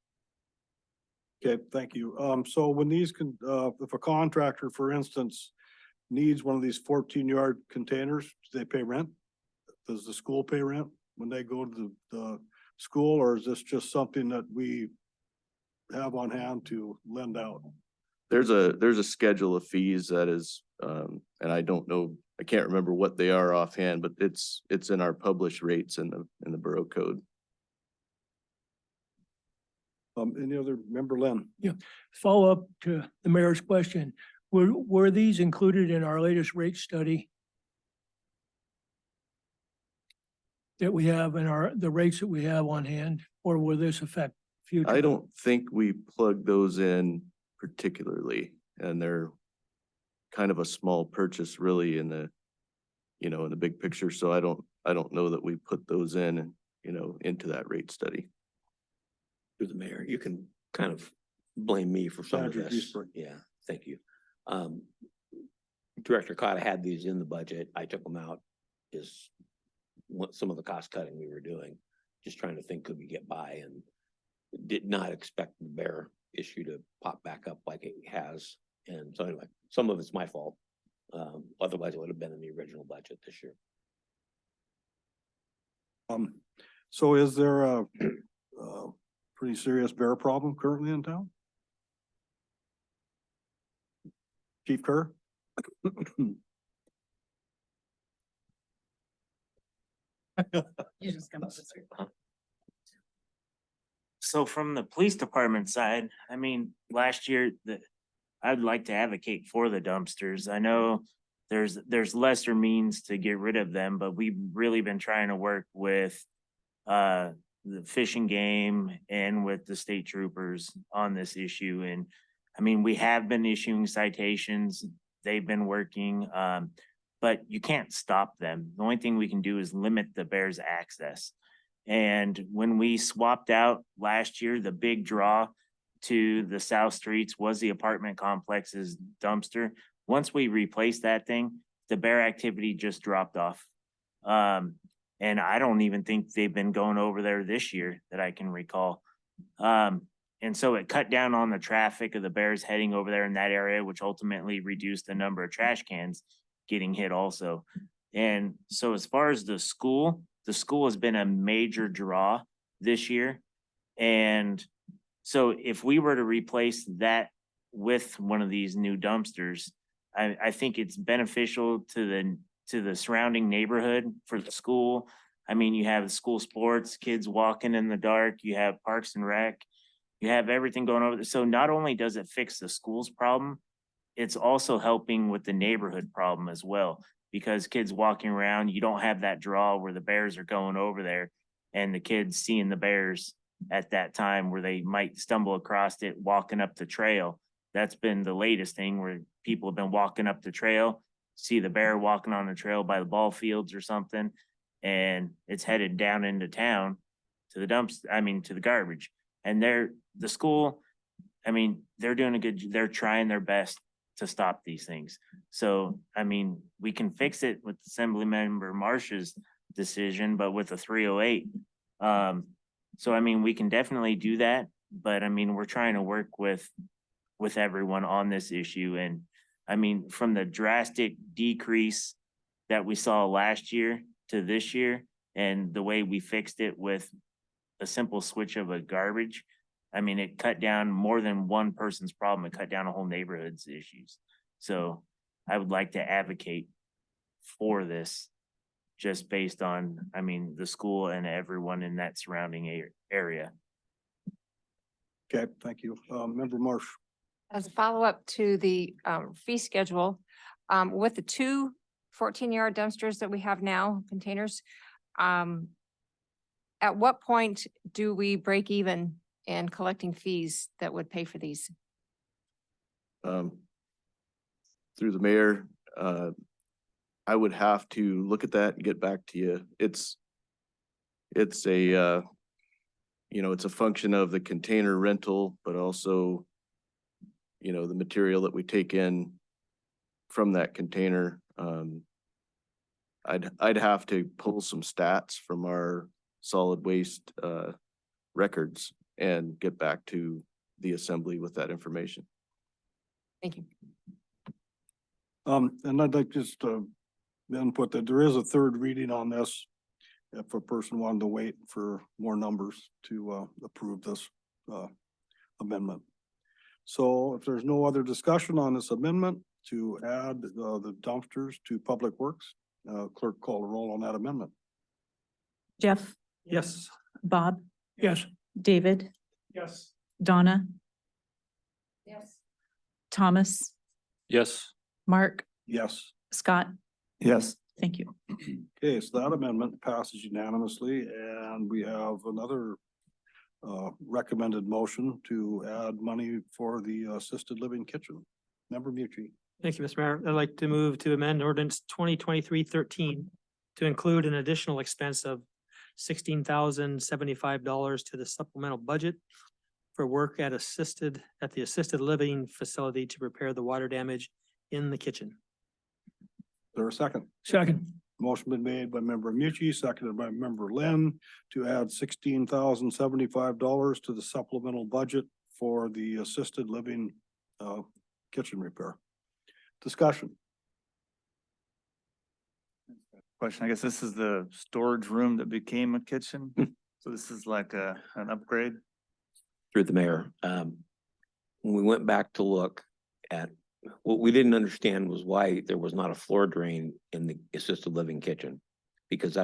A: Okay, thank you. So when these if a contractor, for instance, needs one of these 14-yard containers, do they pay rent? Does the school pay rent when they go to the school, or is this just something that we have on hand to lend out?
K: There's a schedule of fees that is, and I don't know, I can't remember what they are offhand, but it's in our published rates in the borough code.
A: Any other member, Lynn?
B: Follow up to the mayor's question, were these included in our latest rate study? That we have in the rates that we have on hand, or will this affect future?
K: I don't think we plug those in particularly, and they're kind of a small purchase really in the, in the big picture. So I don't know that we put those in, into that rate study.
H: Through the mayor, you can kind of blame me for some of
A: Senator
H: this.
A: Duisberg.
H: Yeah, thank you. Director Cotta had these in the budget. I took them out. Is what some of the cost cutting we were doing, just trying to think, could we get by, and did not expect the bear issue to pop back up like it has. And so anyway, some of it's my fault. Otherwise it would have been in the original budget this year.
A: So is there a pretty serious bear problem currently in town? Chief Kerr?
C: You just come up with it.
L: So from the police department side, I mean, last year I'd like to advocate for the dumpsters. I know there's lesser means to get rid of them, but we've really been trying to work with the Fish and Game and with the state troopers on this issue. And I mean, we have been issuing citations. They've been working, but you can't stop them. The only thing we can do is limit the bear's access. And when we swapped out last year, the big draw to the South Streets was the apartment complex's dumpster. Once we replaced that thing, the bear activity just dropped off. And I don't even think they've been going over there this year that I can recall. And so it cut down on the traffic of the bears heading over there in that area, which ultimately reduced the number of trash cans getting hit also. And so as far as the school has been a major draw this year. And so if we were to replace that with one of these new dumpsters, I think it's beneficial to the surrounding neighborhood for the school. I mean, you have school sports, kids walking in the dark, you have Parks and Rec, you have everything going over there. So not only does it fix the school's problem, it's also helping with the neighborhood problem as well. Because kids walking around, you don't have that draw where the bears are going over there and the kids seeing the bears at that time where they might stumble across it walking up the trail. That's been the latest thing where people have been walking up the trail, see the bear walking on the trail by the ball fields or something, and it's headed down into town to the to the garbage. And the school, I mean, they're trying their best to stop these things. So, I mean, we can fix it with Assemblymember Marsh's decision, but with a 308. So, I mean, we can definitely do that, but I mean, we're trying to work with everyone on this issue. And I mean, from the drastic decrease that we saw last year to this year and the way we fixed it with a simple switch of a garbage, I mean, it cut down more than one person's problem. It cut down a whole neighborhood's issues. So I would like to advocate for this just based on, I mean, the school and everyone in that surrounding area.
A: Okay, thank you. Member Marsh.
F: As a follow-up to the fee schedule, with the two 14-yard dumpsters that we have now, containers, at what point do we break even in collecting fees that would pay for these?
K: Through the mayor, I would have to look at that and get back to you. It's a, it's a function of the container rental, but also, the material that we take in from that container. I'd have to pull some stats from our solid waste records and get back to the assembly with that information.
F: Thank you.
A: And I'd like just input that there is a third reading on this. If a person wanted to wait for more numbers to approve this amendment. So if there's no other discussion on this amendment to add the dumpsters to Public Works, clerk call a roll on that amendment.
C: Jeff,
I: Yes.
C: Bob,
I: Yes.
C: David,
B: Yes.
C: Donna,
F: Yes.
C: Thomas,
E: Yes.
C: Mark,
A: Yes.
C: Scott.
B: Yes.
C: Thank you.
A: Okay, so that amendment passes unanimously, and we have another recommended motion to add money for the assisted living kitchen. Member Mucci.
I: Thank you, Mr. Mayor. I'd like to move to amend ordinance 2023-13 to include an additional expense of $16,075 to the supplemental budget for work at the assisted living facility to repair the water damage in the kitchen.
A: Is there a second?
I: Second.
A: Motion been made by member Mucci, seconded by member Lynn to add $16,075 to the supplemental budget for the assisted living kitchen repair. Discussion.
B: Question, I guess this is the storage room that became a kitchen, so this is like an upgrade?
H: Through the mayor, when we went back to look at, what we didn't understand was why there was not a floor drain in the assisted living kitchen. Because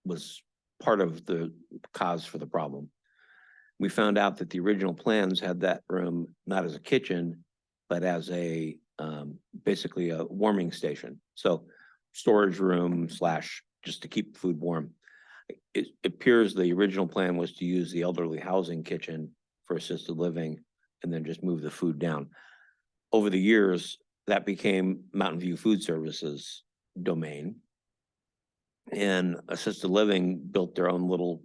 H: was part of the cause for the problem. We found out that the original plans had that room not as a kitchen, but as a, basically a warming station. So storage room / just to keep food warm. It appears the original plan was to use the elderly housing kitchen for assisted living and then just move the food down. Over the years, that became Mountain View Food Services domain. And assisted living built their own little,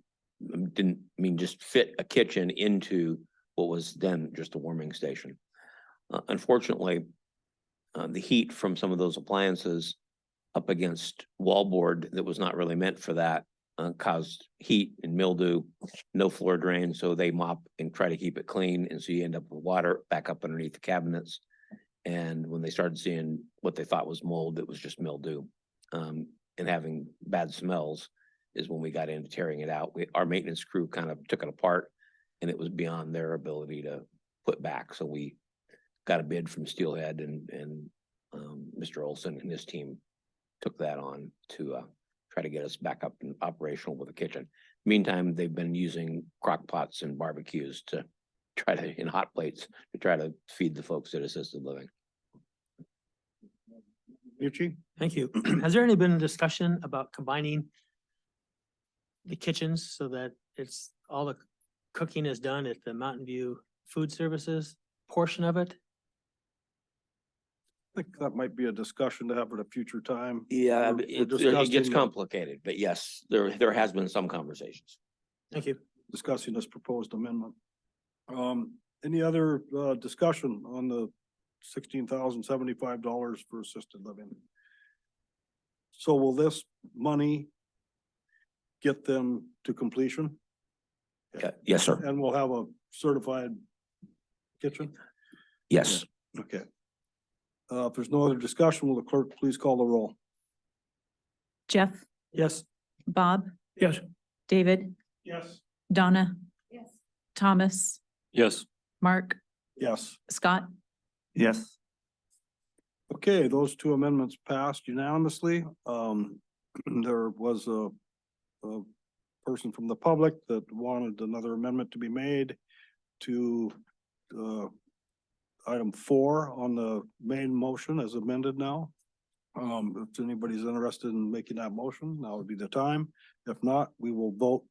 H: just fit a kitchen into what was then just a warming station. Unfortunately, the heat from some of those appliances up against wallboard that was not really meant for that caused heat and mildew, no floor drain, so they mop and try to keep it clean, and so you end up with water back up underneath the cabinets. And when they started seeing what they thought was mold, it was just mildew. And having bad smells is when we got into tearing it out. Our maintenance crew kind of took it apart, and it was beyond their ability to put back. So we got a bid from Steelhead, and Mr. Olson and his team took that on to try to get us back up and operational with the kitchen. Meantime, they've been using crock pots and barbecues to try to, in hot plates, to try to feed the folks at assisted living.
A: Mucci?
I: Thank you. Has there any been discussion about combining the kitchens so that it's all the cooking is done at the Mountain View Food Services portion of it?
A: I think that might be a discussion to have at a future time.
H: Yeah,
A: We're
H: it gets
A: discussing,
H: complicated, but yes, there has been some conversations.
I: Thank you.
A: discussing this proposed amendment. Any other discussion on the $16,075 for assisted living? So will this money get them to completion?
H: Yes, sir.
A: And we'll have a certified kitchen?
H: Yes.
A: Okay. If there's no other discussion, will the clerk please call the roll?
C: Jeff,
I: Yes.
C: Bob,
I: Yes.
C: David,
B: Yes.
C: Donna,
F: Yes.
C: Thomas,
E: Yes.
C: Mark,
A: Yes.
C: Scott.
B: Yes.
A: Okay, those two amendments passed unanimously. There was a person from the public that wanted another amendment to be made to item 4 on the main motion as amended now. If anybody's interested in making that motion, now would be the time. If not, we will vote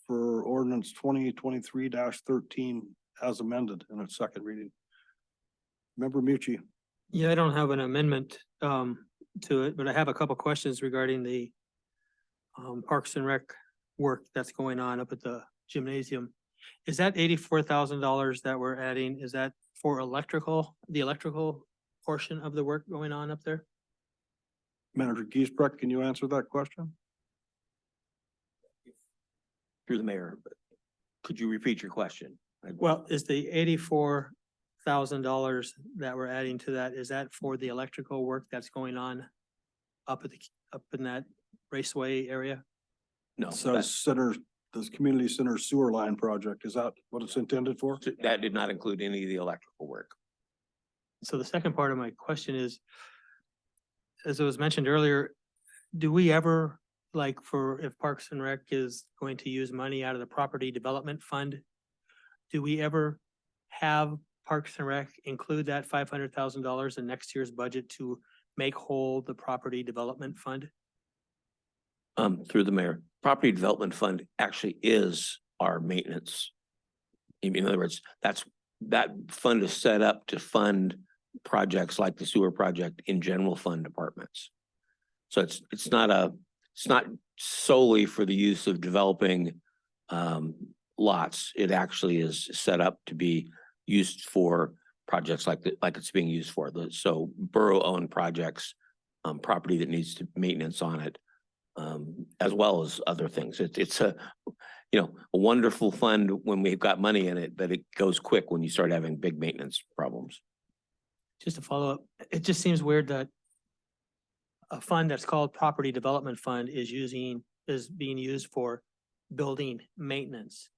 A: for ordinance 2023-13 as amended in its second reading. Member Mucci.
I: Yeah, I don't have an amendment to it, but I have a couple questions regarding the Parks and Rec work that's going on up at the gymnasium. Is that $84,000 that we're adding? Is that for the electrical portion of the work going on up there?
A: Manager Giesbrecht, can you answer that question?
H: Through the mayor. Could you repeat your question?
I: Well, is the $84,000 that we're adding to that, is that for the electrical work that's going on up in that raceway area?
H: No,
A: So this community center sewer line project, is that what it's intended for?
H: that did not include any of the electrical work.
I: So the second part of my question is, as it was mentioned earlier, do we ever, like for if Parks and Rec is going to use money out of the property development fund, do we ever have Parks and Rec include that $500,000 in next year's budget to make whole the property development fund?
H: Through the mayor, property development fund actually is our maintenance. In other words, that fund is set up to fund projects like the sewer project in general fund departments. So it's not solely for the use of developing lots. It actually is set up to be used for projects like it's being used for. So borough-owned projects, property that needs maintenance on it, as well as other things. It's a wonderful fund when we've got money in it, but it goes quick when you start having big maintenance problems.
I: Just to follow up, it just seems weird that a fund that's called Property Development Fund is being used for building maintenance.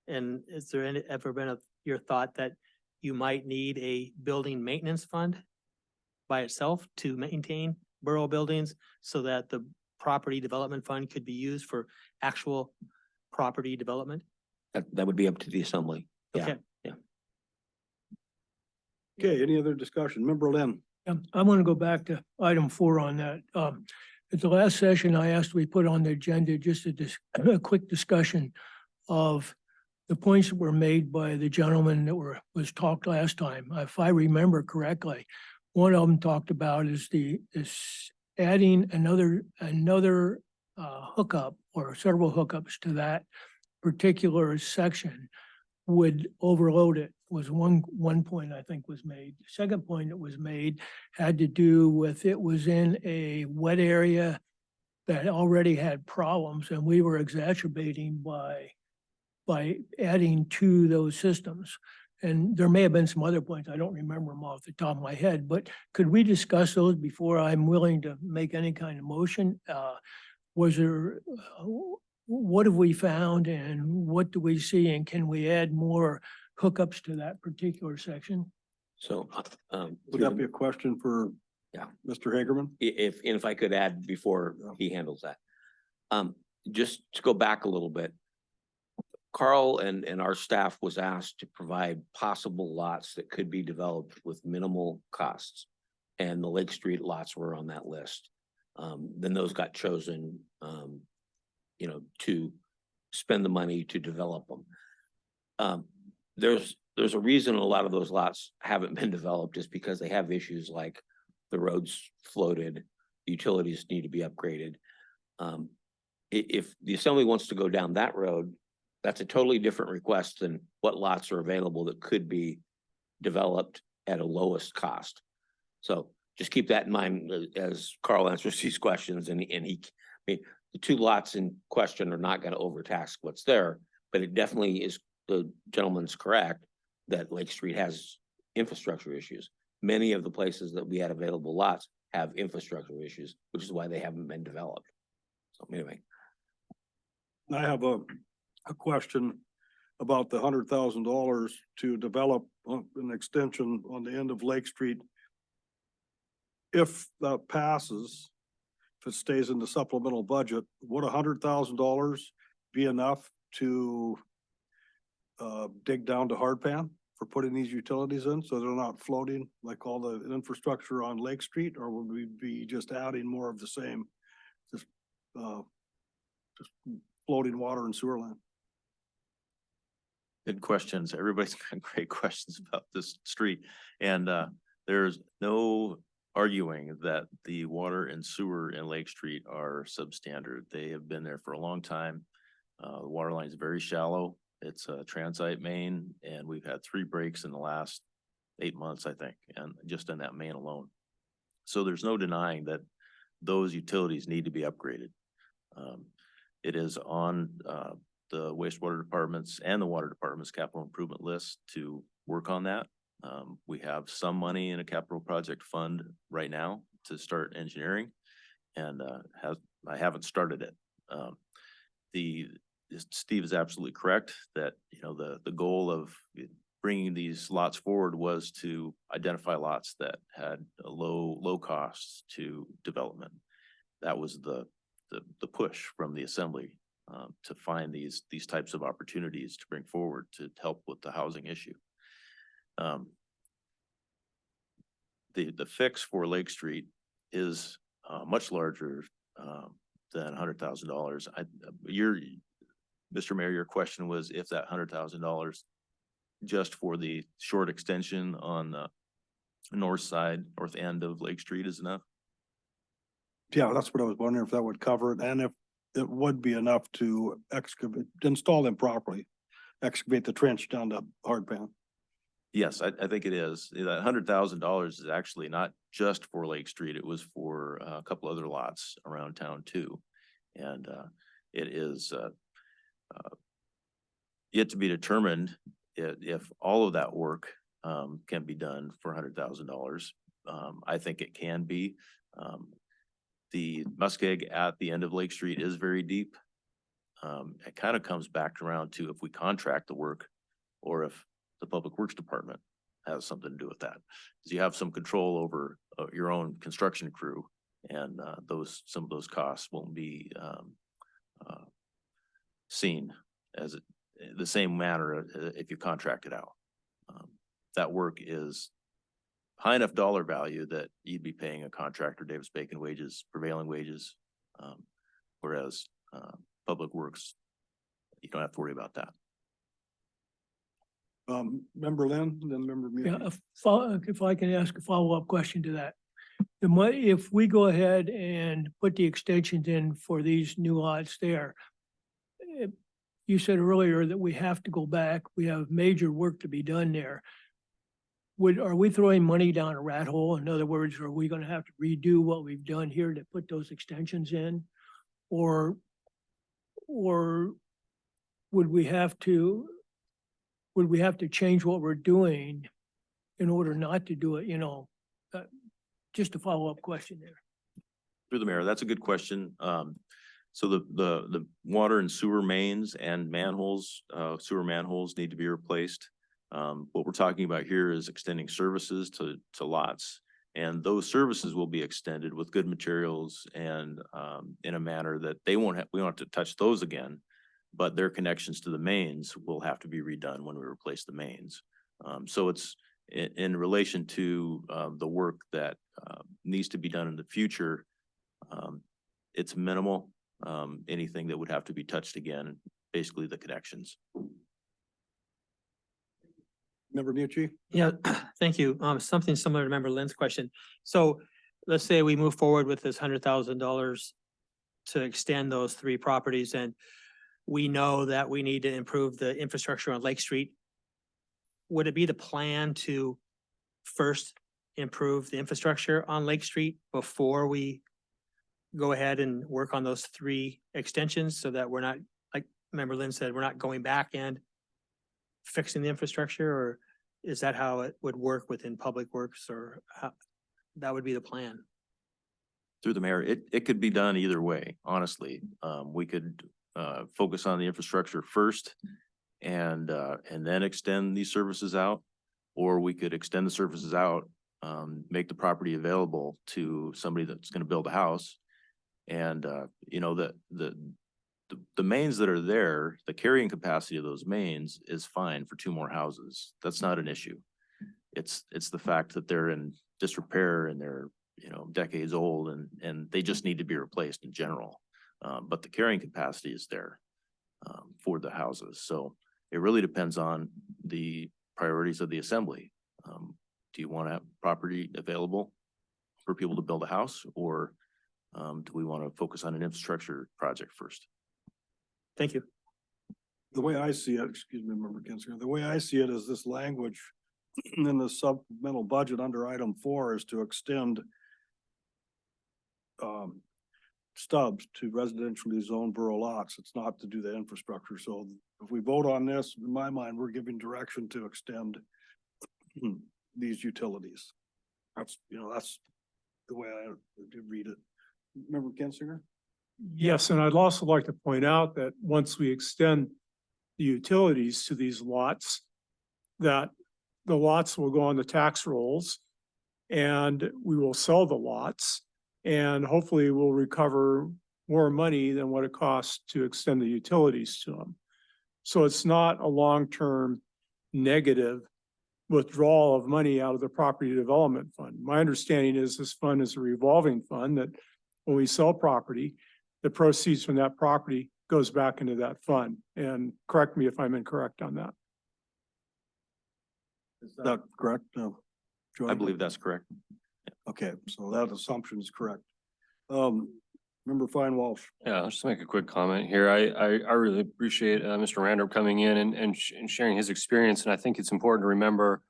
I: And is there ever been your thought that you might need a building maintenance fund by itself to maintain borough buildings so that the Property Development Fund could be used for actual property development?
H: That would be up to the assembly. Yeah.
I: Okay.
A: Okay, any other discussion? Member Lynn?
B: I want to go back to item 4 on that. At the last session, I asked we put on the agenda just a quick discussion of the points that were made by the gentleman that was talked last time. If I remember correctly, one of them talked about is adding another hookup or several hookups to that particular section would overload it, was one point I think was made. The second point that was made had to do with it was in a wet area that already had problems, and we were exacerbating by adding to those systems. And there may have been some other points, I don't remember them off the top of my head, but could we discuss those before I'm willing to make any kind of motion? What have we found and what do we see, and can we add more hookups to that particular section?
H: So,
A: Would that be a question for?
H: Yeah.
A: Mr. Hagerman?
H: If I could add before he handles that. Just to go back a little bit. Carl and our staff was asked to provide possible lots that could be developed with minimal costs. And the Lake Street lots were on that list. Then those got chosen, to spend the money to develop them. There's a reason a lot of those lots haven't been developed, is because they have issues like the roads floated, utilities need to be upgraded. If the assembly wants to go down that road, that's a totally different request than what lots are available that could be developed at a lowest cost. So just keep that in mind as Carl answers these questions, and the 2 lots in question are not going to overtax what's there, but it definitely is, the gentleman's correct that Lake Street has infrastructure issues. Many of the places that we had available lots have infrastructure issues, which is why they haven't been developed. So anyway.
A: I have a question about the $100,000 to develop an extension on the end of Lake Street. If that passes, if it stays in the supplemental budget, would $100,000 be enough to dig down to hard pan for putting these utilities in, so they're not floating like all the infrastructure on Lake Street? Or would we be just adding more of the same, just floating water and sewer line?
J: Good questions. Everybody's got great questions about this street. And there's no arguing that the water and sewer in Lake Street are substandard. They have been there for a long time. The water line is very shallow. It's a transite main, and we've had 3 breaks in the last 8 months, I think, and just in that main alone. So there's no denying that those utilities need to be upgraded. It is on the wastewater departments and the water department's capital improvement list to work on that. We have some money in a capital project fund right now to start engineering, and I haven't started it. Steve is absolutely correct that, you know, the goal of bringing these lots forward was to identify lots that had a low costs to development. That was the push from the assembly, to find these types of opportunities to bring forward to help with the housing issue. The fix for Lake Street is much larger than $100,000. Mr. Mayor, your question was if that $100,000 just for the short extension on the north end of Lake Street is enough?
A: Yeah, that's what I was wondering, if that would cover it, and if it would be enough to install them properly, excavate the trench down to hard pan.
J: Yes, I think it is. That $100,000 is actually not just for Lake Street. It was for a couple other lots around town too. And it is yet to be determined if all of that work can be done for $100,000. I think it can be. The muskeg at the end of Lake Street is very deep. It kind of comes back around to if we contract the work or if the Public Works Department has something to do with that. Because you have some control over your own construction crew, and some of those costs won't be seen as the same manner if you contract it out. That work is high enough dollar value that you'd be paying a contractor Davis-Bacon wages, prevailing wages, whereas Public Works, you don't have to worry about that.
A: Member Lynn, then member
B: Yeah,
A: Mute.
B: if I can ask a follow-up question to that. If we go ahead and put the extensions in for these new lots there, you said earlier that we have to go back, we have major work to be done there. Are we throwing money down a rat hole? In other words, are we gonna have to redo what we've done here to put those extensions in? Or would we have to change what we're doing in order not to do it, just a follow-up question there.
J: Through the mayor, that's a good question. So the water and sewer mains and manholes, sewer manholes need to be replaced. What we're talking about here is extending services to lots. And those services will be extended with good materials and in a manner that we won't have to touch those again. But their connections to the mains will have to be redone when we replace the mains. So it's in relation to the work that needs to be done in the future. It's minimal. Anything that would have to be touched again, basically the connections.
A: Member Mute.
I: Yeah, thank you. Something similar to Member Lynn's question. So let's say we move forward with this $100,000 to extend those 3 properties, and we know that we need to improve the infrastructure on Lake Street. Would it be the plan to first improve the infrastructure on Lake Street before we go ahead and work on those 3 extensions, so that we're not, like Member Lynn said, we're not going back and fixing the infrastructure? Or is that how it would work within Public Works, or how that would be the plan?
J: Through the mayor, it could be done either way, honestly. We could focus on the infrastructure first and then extend these services out, or we could extend the services out, make the property available to somebody that's going to build a house. And the mains that are there, the carrying capacity of those mains is fine for 2 more houses. That's not an issue. It's the fact that they're in disrepair and they're, decades old and they just need to be replaced in general. But the carrying capacity is there for the houses. So it really depends on the priorities of the assembly. Do you want to have property available for people to build a house, or do we want to focus on an infrastructure project first?
I: Thank you.
A: The way I see it, excuse me, Member Kinzer, the way I see it is this language in the supplemental budget under item 4 is to extend stubs to residentially zoned borough lots. It's not to do the infrastructure. So if we vote on this, in my mind, we're giving direction to extend these utilities. That's, that's the way I did read it. Remember Ken Singer?
B: Yes, and I'd also like to point out that once we extend the utilities to these lots, that the lots will go on the tax rolls and we will sell the lots and hopefully we'll recover more money than what it costs to extend the utilities to them. So it's not a long-term negative withdrawal of money out of the property development fund. My understanding is this fund is a revolving fund that when we sell property, the proceeds from that property goes back into that fund. And correct me if I'm incorrect on that.
A: Is that correct? No.
E: I believe that's correct.
A: Okay, so that assumption is correct. Member Fine Walsh.
M: Yeah, I'll just make a quick comment here. I really appreciate Mr. Randall coming in and sharing his experience. And I think it's important to remember,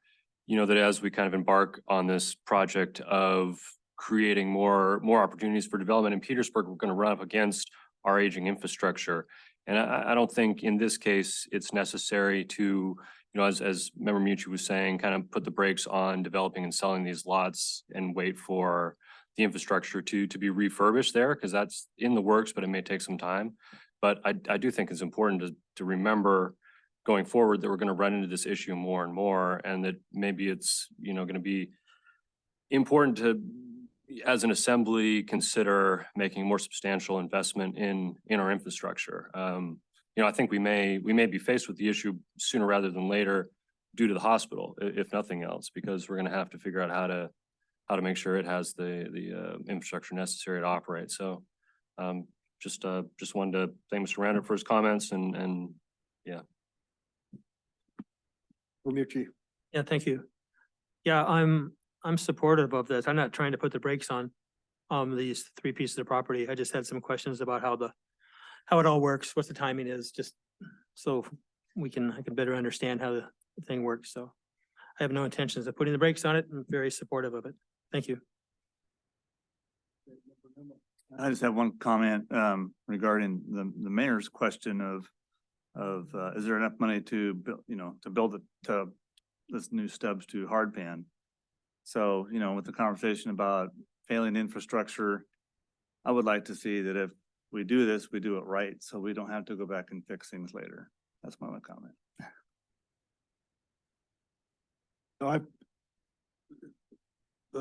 M: that as we kind of embark on this project of creating more opportunities for development in Petersburg, we're going to run up against our aging infrastructure. And I don't think in this case, it's necessary to, as Member Mucci was saying, kind of put the brakes on developing and selling these lots and wait for the infrastructure to be refurbished there, because that's in the works, but it may take some time. But I do think it's important to remember going forward that we're going to run into this issue more and more, and that maybe it's, going to be important to, as an assembly, consider making more substantial investment in our infrastructure. I think we may be faced with the issue sooner rather than later due to the hospital, if nothing else, because we're going to have to figure out how to make sure it has the infrastructure necessary to operate. So just wanted to thank Mr. Randall for his comments and yeah.
A: Mucci.
I: Yeah, thank you. Yeah, I'm supportive of this. I'm not trying to put the brakes on these three pieces of property. I just had some questions about how it all works, what the timing is, just so I can better understand how the thing works. So I have no intentions of putting the brakes on it. I'm very supportive of it. Thank you.
B: I just have one comment regarding the mayor's question of is there enough money to build, to build it to this new stubs to hardpan? So, with the conversation about failing infrastructure, I would like to see that if we do this, we do it right, so we don't have to go back and fix things later. That's my only comment.
A: I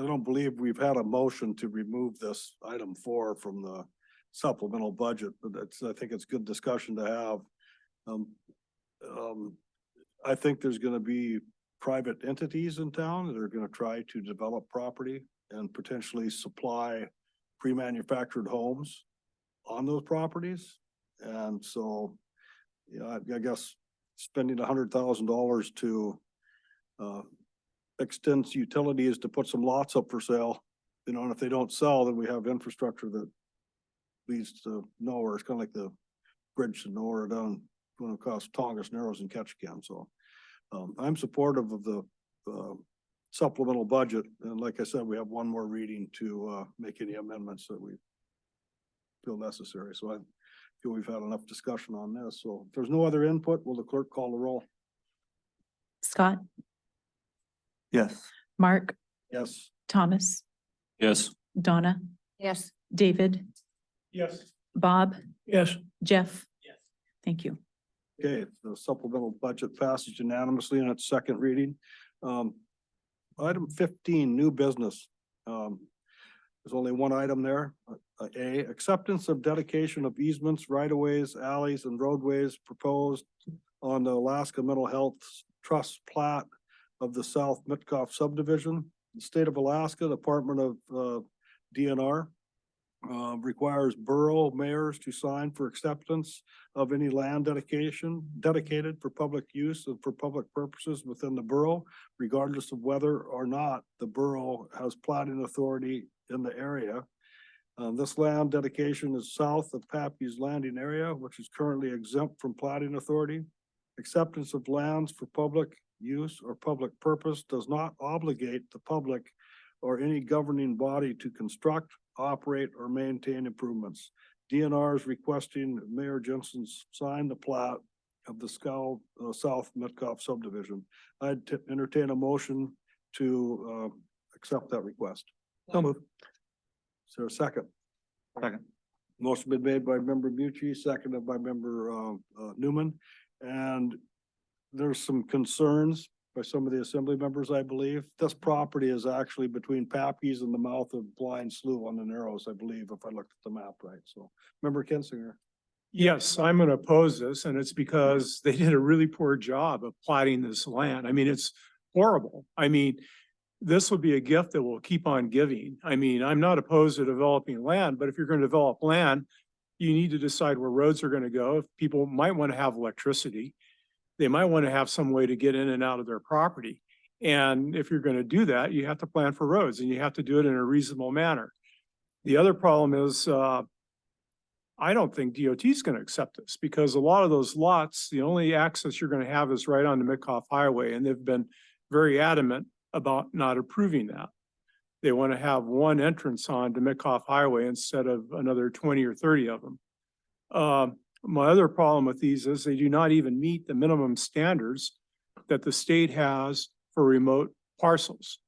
A: don't believe we've had a motion to remove this item 4 from the supplemental budget, but I think it's good discussion to have. I think there's going to be private entities in town that are going to try to develop property and potentially supply pre-manufactured homes on those properties. And so, I guess spending $100,000 to extend utilities to put some lots up for sale, and if they don't sell, then we have infrastructure that leads to nowhere. It's kind of like the bridge to nowhere down going across Tongass Narrows and Ketchikan. So I'm supportive of the supplemental budget. And like I said, we have one more reading to make any amendments that we feel necessary. So I feel we've had enough discussion on this. So if there's no other input, will the clerk call the roll?
C: Scott,
B: Yes.
C: Mark,
A: Yes.
C: Thomas,
M: Yes.
C: Donna,
F: Yes.
C: David,
B: Yes.
C: Bob,
B: Yes.
C: Jeff.
I: Yes.
C: Thank you.
A: Okay, the supplemental budget passes unanimously in its second reading. Item 15, new business. There's only one item there. A, acceptance of dedication of easements, right-of-ways, alleys, and roadways proposed on the Alaska Mental Health Trust plat of the South Mitkoff subdivision. The state of Alaska Department of DNR requires borough mayors to sign for acceptance of any land dedicated for public use and for public purposes within the borough, regardless of whether or not the borough has platting authority in the area. This land dedication is south of Pappy's Landing area, which is currently exempt from platting authority. Acceptance of lands for public use or public purpose does not obligate the public or any governing body to construct, operate, or maintain improvements. DNR is requesting Mayor Jensen sign the plat of the South Metcalf subdivision. I'd entertain a motion to accept that request.
I: So move.
A: Is there a second?
E: Second.
A: Motion been made by member Bucci, seconded by member Newman. And there's some concerns by some of the assembly members, I believe. This property is actually between Pappy's and the mouth of Blind Slough on the Narrows, I believe, if I looked at the map right. So, member Kinsinger.
B: Yes, I'm gonna oppose this, and it's because they did a really poor job of plotting this land. I mean, it's horrible. I mean, this would be a gift that will keep on giving. I mean, I'm not opposed to developing land, but if you're gonna develop land, you need to decide where roads are gonna go. People might want to have electricity. They might want to have some way to get in and out of their property. And if you're gonna do that, you have to plan for roads, and you have to do it in a reasonable manner. The other problem is, I don't think DOT is going to accept this because a lot of those lots, the only access you're going to have is right on the Metcalf Highway, and they've been very adamant about not approving that. They want to have one entrance on to Metcalf Highway instead of another 20 or 30 of them. My other problem with these is they do not even meet the minimum standards that the state has for remote parcels.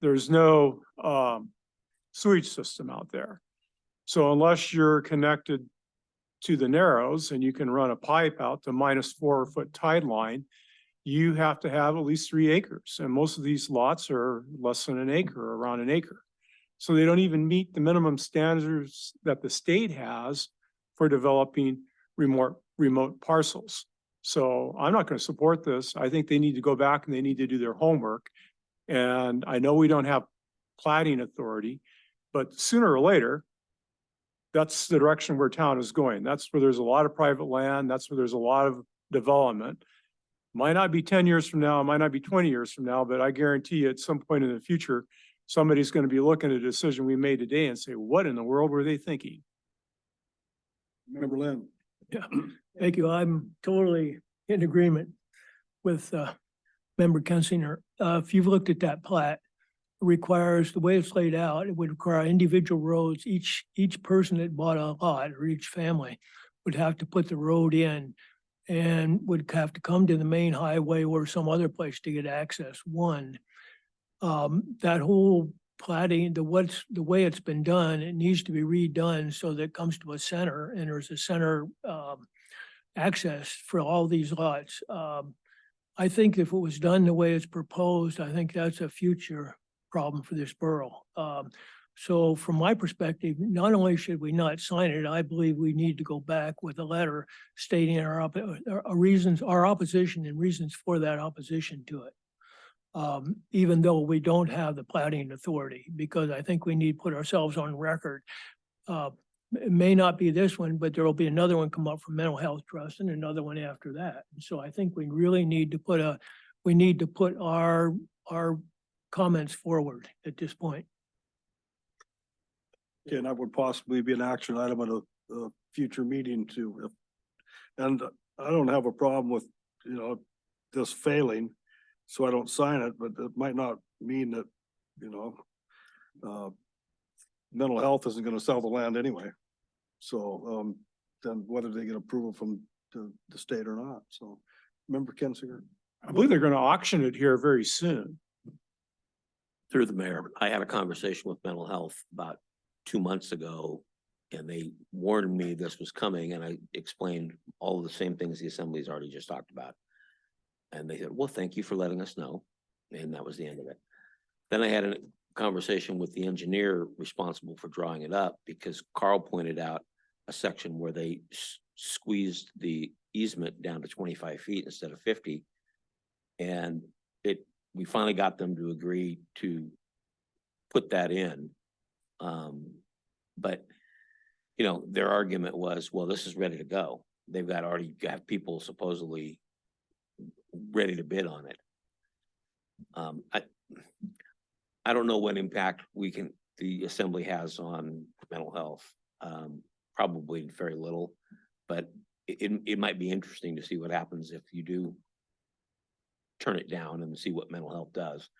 B: There's no sewage system out there. So unless you're connected to the Narrows and you can run a pipe out to -4 foot tide line, you have to have at least 3 acres. And most of these lots are less than an acre, around an acre. So they don't even meet the minimum standards that the state has for developing remote parcels. So I'm not going to support this. I think they need to go back and they need to do their homework. And I know we don't have platting authority, but sooner or later, that's the direction where town is going. That's where there's a lot of private land. That's where there's a lot of development. Might not be 10 years from now, it might not be 20 years from now, but I guarantee you at some point in the future, somebody's going to be looking at a decision we made today and say, what in the world were they thinking?
A: Member Lynn.
N: Yeah, thank you. I'm totally in agreement with Member Kensinger. If you've looked at that plat, it requires, the way it's laid out, it would require individual roads. Each person that bought a lot or each family would have to put the road in and would have to come to the main highway or some other place to get access. One, that whole platting, the way it's been done, it needs to be redone so that it comes to a center and there's a center access for all these lots. I think if it was done the way it's proposed, I think that's a future problem for this borough. So from my perspective, not only should we not sign it, I believe we need to go back with a letter stating our opposition and reasons for that opposition to it. Even though we don't have the platting authority, because I think we need to put ourselves on record. It may not be this one, but there will be another one come up from Mental Health Trust and another one after that. So I think we really need to put our comments forward at this point.
A: Okay, and that would possibly be an action item at a future meeting too. And I don't have a problem with, this failing, so I don't sign it, but it might not mean that, mental health isn't gonna sell the land anyway. So, then whether they get approval from the state or not, so. Member Kinsinger.
B: I believe they're going to auction it here very soon.
H: Through the mayor, I had a conversation with mental health about 2 months ago. And they warned me this was coming and I explained all of the same things the assembly's already just talked about. And they said, well, thank you for letting us know. And that was the end of it. Then I had a conversation with the engineer responsible for drawing it up because Carl pointed out a section where they squeezed the easement down to 25 feet instead of 50. And we finally got them to agree to put that in. But, their argument was, well, this is ready to go. They've already got people supposedly ready to bid on it. I don't know what impact the assembly has on mental health. Probably very little, but it might be interesting to see what happens if you do turn it down and see what mental health does.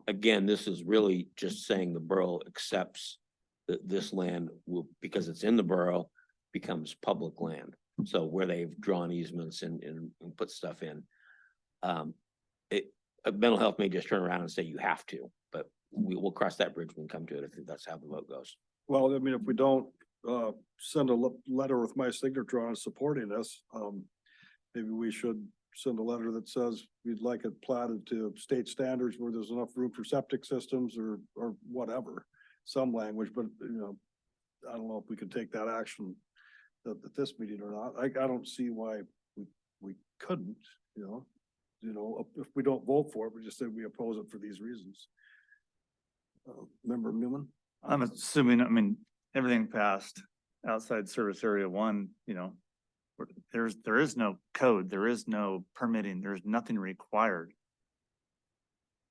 H: Again, this is really just saying the borough accepts this land will, because it's in the borough, becomes public land. So where they've drawn easements and put stuff in. Mental health may just turn around and say you have to, but we will cross that bridge when we come to it if that's how the vote goes.
A: Well, I mean, if we don't send a letter with my signature on supporting this, maybe we should send a letter that says we'd like it platted to state standards where there's enough room for septic systems or whatever, some language, but I don't know if we could take that action at this meeting or not. I don't see why we couldn't, if we don't vote for it, we just say we oppose it for these reasons. Member Newman?
B: I'm assuming, I mean, everything passed outside service area 1, there is no code, there is no permitting, there's nothing required.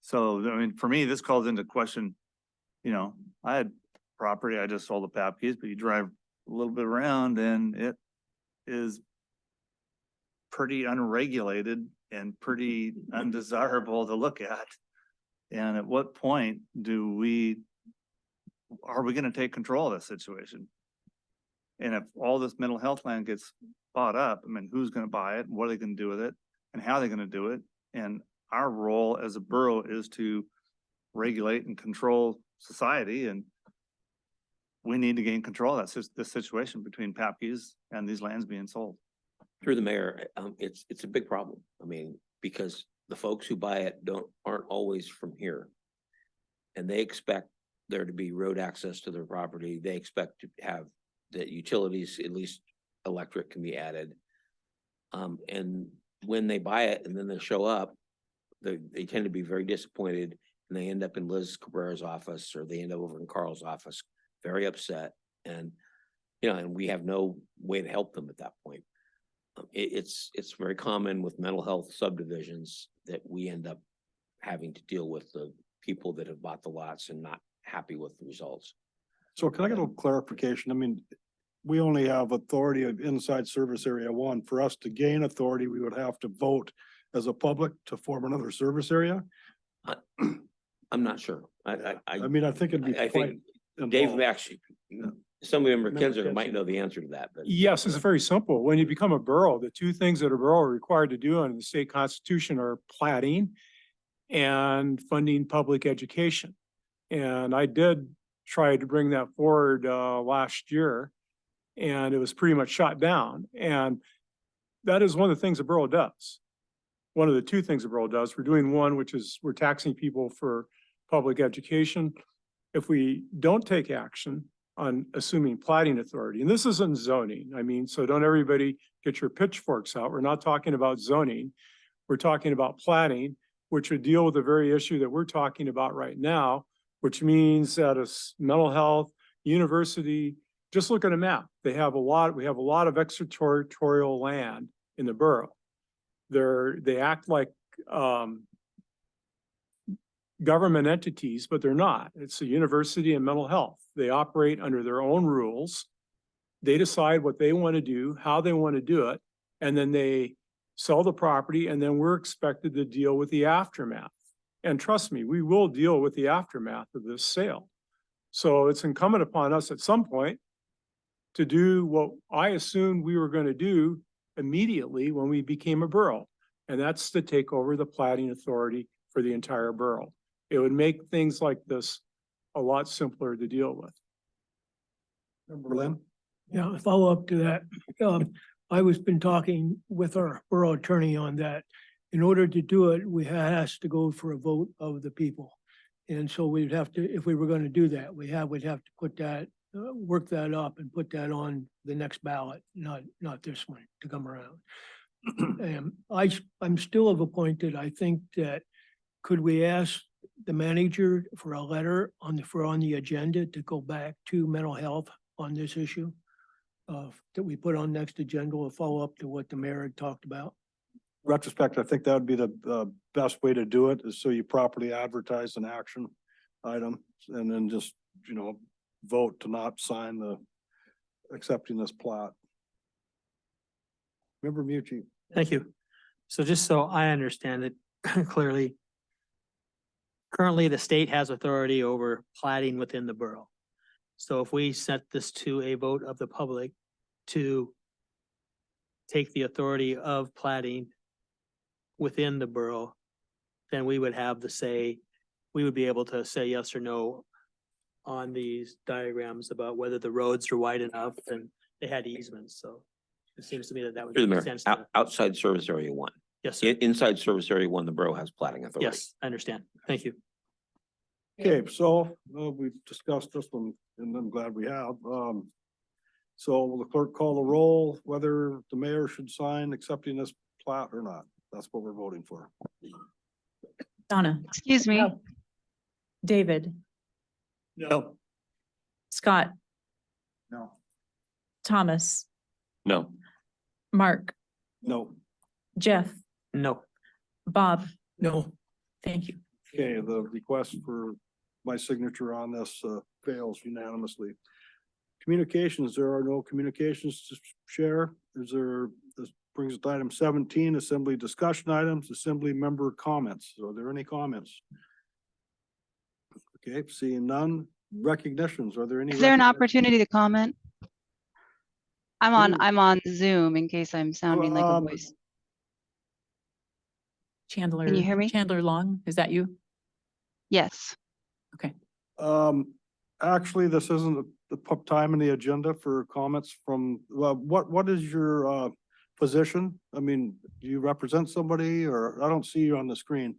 B: So, I mean, for me, this calls into question, I had property, I just sold the Papkeys, but you drive a little bit around and it is pretty unregulated and pretty undesirable to look at. And at what point are we gonna take control of this situation? And if all this mental health land gets bought up, I mean, who's gonna buy it? What are they gonna do with it? And how are they gonna do it? And our role as a borough is to regulate and control society, and we need to gain control of this situation between Papkeys and these lands being sold.
H: Through the mayor, it's a big problem. I mean, because the folks who buy it aren't always from here. And they expect there to be road access to their property. They expect to have the utilities, at least electric, can be added. And when they buy it and then they show up, they tend to be very disappointed, and they end up in Liz Cabrera's office, or they end up over in Carl's office, very upset. And, and we have no way to help them at that point. It's very common with mental health subdivisions that we end up having to deal with the people that have bought the lots and not happy with the results.
A: So can I get a little clarification? I mean, we only have authority of inside service area 1. For us to gain authority, we would have to vote as a public to form another service area.
H: I'm not sure.
A: I mean, I think it'd be
H: I
A: quite
H: think Dave
A: involved.
H: actually, some of them are
A: Member
H: Kinzer might
A: Kinzer.
H: know the answer to that, but.
O: Yes, it's very simple. When you become a borough, the two things that a borough are required to do under the state constitution are plating and funding public education. And I did try to bring that forward last year, and it was pretty much shot down. And that is one of the things a borough does. One of the two things a borough does. We're doing one, which is we're taxing people for public education. If we don't take action on assuming plating authority, and this isn't zoning, I mean, so don't everybody get your pitchforks out. We're not talking about zoning. We're talking about plating, which would deal with the very issue that we're talking about right now, which means that a mental health university, just look at a map. We have a lot of extraterritorial land in the borough. They act like government entities, but they're not. It's a university and mental health. They operate under their own rules. They decide what they want to do, how they want to do it, and then they sell the property, and then we're expected to deal with the aftermath. And trust me, we will deal with the aftermath of this sale. So it's incumbent upon us at some point to do what I assumed we were going to do immediately when we became a borough, and that's to take over the plating authority for the entire borough. It would make things like this a lot simpler to deal with.
A: Berlin?
N: Yeah, a follow up to that. I was been talking with our borough attorney on that. In order to do it, we has to go for a vote of the people. And so we'd have to, if we were going to do that, we'd have to put that, work that up and put that on the next ballot, not this one to come around. And I'm still of a point that I think that could we ask the manager for a letter on the agenda to go back to mental health on this issue that we put on next agenda, a follow up to what the mayor had talked about.
A: Retrospect, I think that would be the best way to do it, is so you properly advertise an action item and then just, vote to not sign accepting this plot. Member Mucci.
I: Thank you. So just so I understand it clearly, currently the state has authority over plating within the borough. So if we set this to a vote of the public to take the authority of plating within the borough, then we would have the say, we would be able to say yes or no on these diagrams about whether the roads are wide enough and they had easements, so it seems to me that that would
H: Through the
I: make
H: mayor,
I: sense to,
H: outside service area one.
I: yes, sir.
H: Inside service area one, the borough has plating authority.
I: Yes, I understand. Thank you.
A: Okay, so we've discussed this one and I'm glad we have. So will the clerk call the roll, whether the mayor should sign accepting this plat or not? That's what we're voting for.
C: Donna,
P: Excuse me.
C: David,
A: No.
C: Scott,
A: No.
C: Thomas,
M: No.
C: Mark,
A: No.
C: Jeff,
I: No.
C: Bob.
N: No.
C: Thank you.
A: Okay, the request for my signature on this fails unanimously. Communications, there are no communications to share. This brings us to item 17, assembly discussion items, assembly member comments. Are there any comments? Okay, seeing none. Recognitions, are there any?
P: Is there an
A: recognitions?
P: opportunity to comment? I'm on Zoom in case I'm sounding like a voice.
C: Chandler.
P: Can you hear me?
C: Chandler Long, is that you?
P: Yes.
C: Okay.
A: Actually, this isn't the time in the agenda for comments from, well, what is your position? I mean, do you represent somebody or I don't see you on the screen?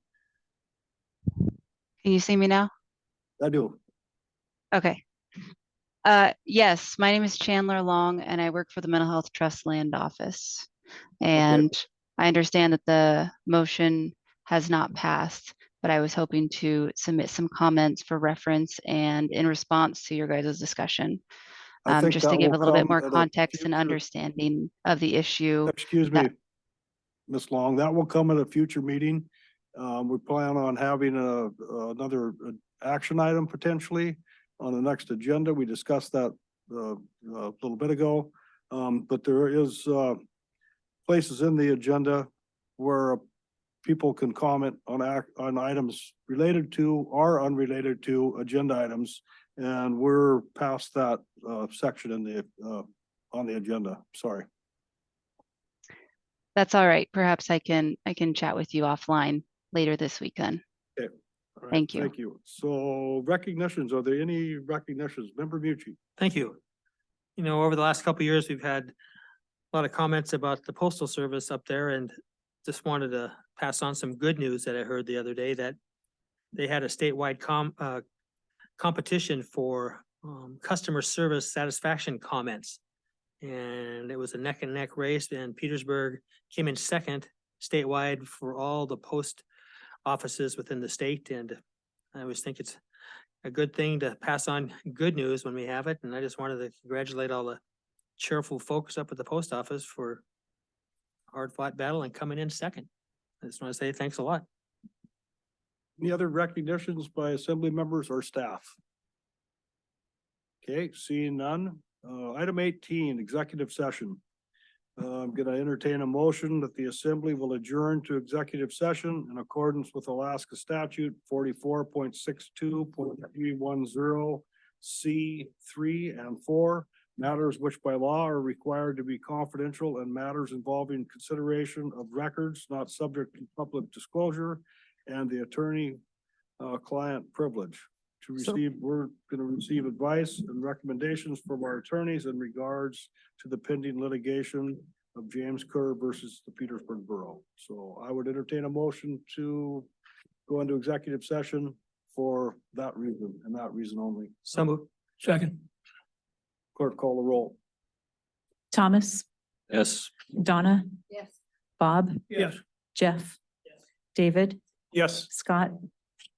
P: Can you see me now?
A: I do.
P: Okay. Yes, my name is Chandler Long and I work for the Mental Health Trust Land Office. And I understand that the motion has not passed, but I was hoping to submit some comments for reference and in response to your guys' discussion.
A: I think
P: Just to
A: that
P: give
A: will
P: a little bit
A: come
P: more
A: at a
P: context and
A: future-
P: understanding of the issue.
A: Excuse me,
P: that-
A: Ms. Long, that will come at a future meeting. We plan on having another action item potentially on the next agenda. We discussed that a little bit ago. But there is places in the agenda where people can comment on items related to or unrelated to agenda items. And we're past that section in the on the agenda. Sorry.
P: That's all right. Perhaps I can chat with you offline later this week then.
A: Okay. All right,
P: Thank you.
A: Thank you. So recognitions, are there any recognitions? Member Mucci?
I: Thank you. You know, over the last couple of years, we've had a lot of comments about the postal service up there and just wanted to pass on some good news that I heard the other day that they had a statewide competition for customer service satisfaction comments. And it was a neck and neck race, and Petersburg came in second statewide for all the post offices within the state. And I always think it's a good thing to pass on good news when we have it. And I just wanted to congratulate all the cheerful folks up at the post office for a hard fought battle and coming in second. I just want to say thanks a lot.
A: Any other recognitions by assembly members or staff? Okay, seeing none. Item 18, executive session. I'm gonna entertain a motion that the assembly will adjourn to executive session in accordance with Alaska statute 44.62.310 C3 and 4. Matters which by law are required to be confidential and matters involving consideration of records not subject to public disclosure and the attorney client privilege. To receive, we're gonna receive advice and recommendations from our attorneys in regards to the pending litigation of James Kerr versus the Petersburg Borough. So I would entertain a motion to go into executive session for that reason and that reason only.
I: So moved.
N: Second.
A: Clerk, call the roll.
C: Thomas,
M: Yes.
C: Donna,
F: Yes.
C: Bob,
N: Yes.
C: Jeff, David,
O: Yes.
C: Scott.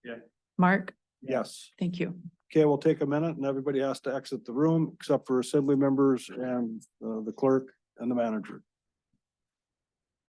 O: Yeah.
C: Mark,
A: Yes.
C: thank you.
A: Okay, we'll take a minute and everybody has to exit the room except for assembly members and the clerk and the manager.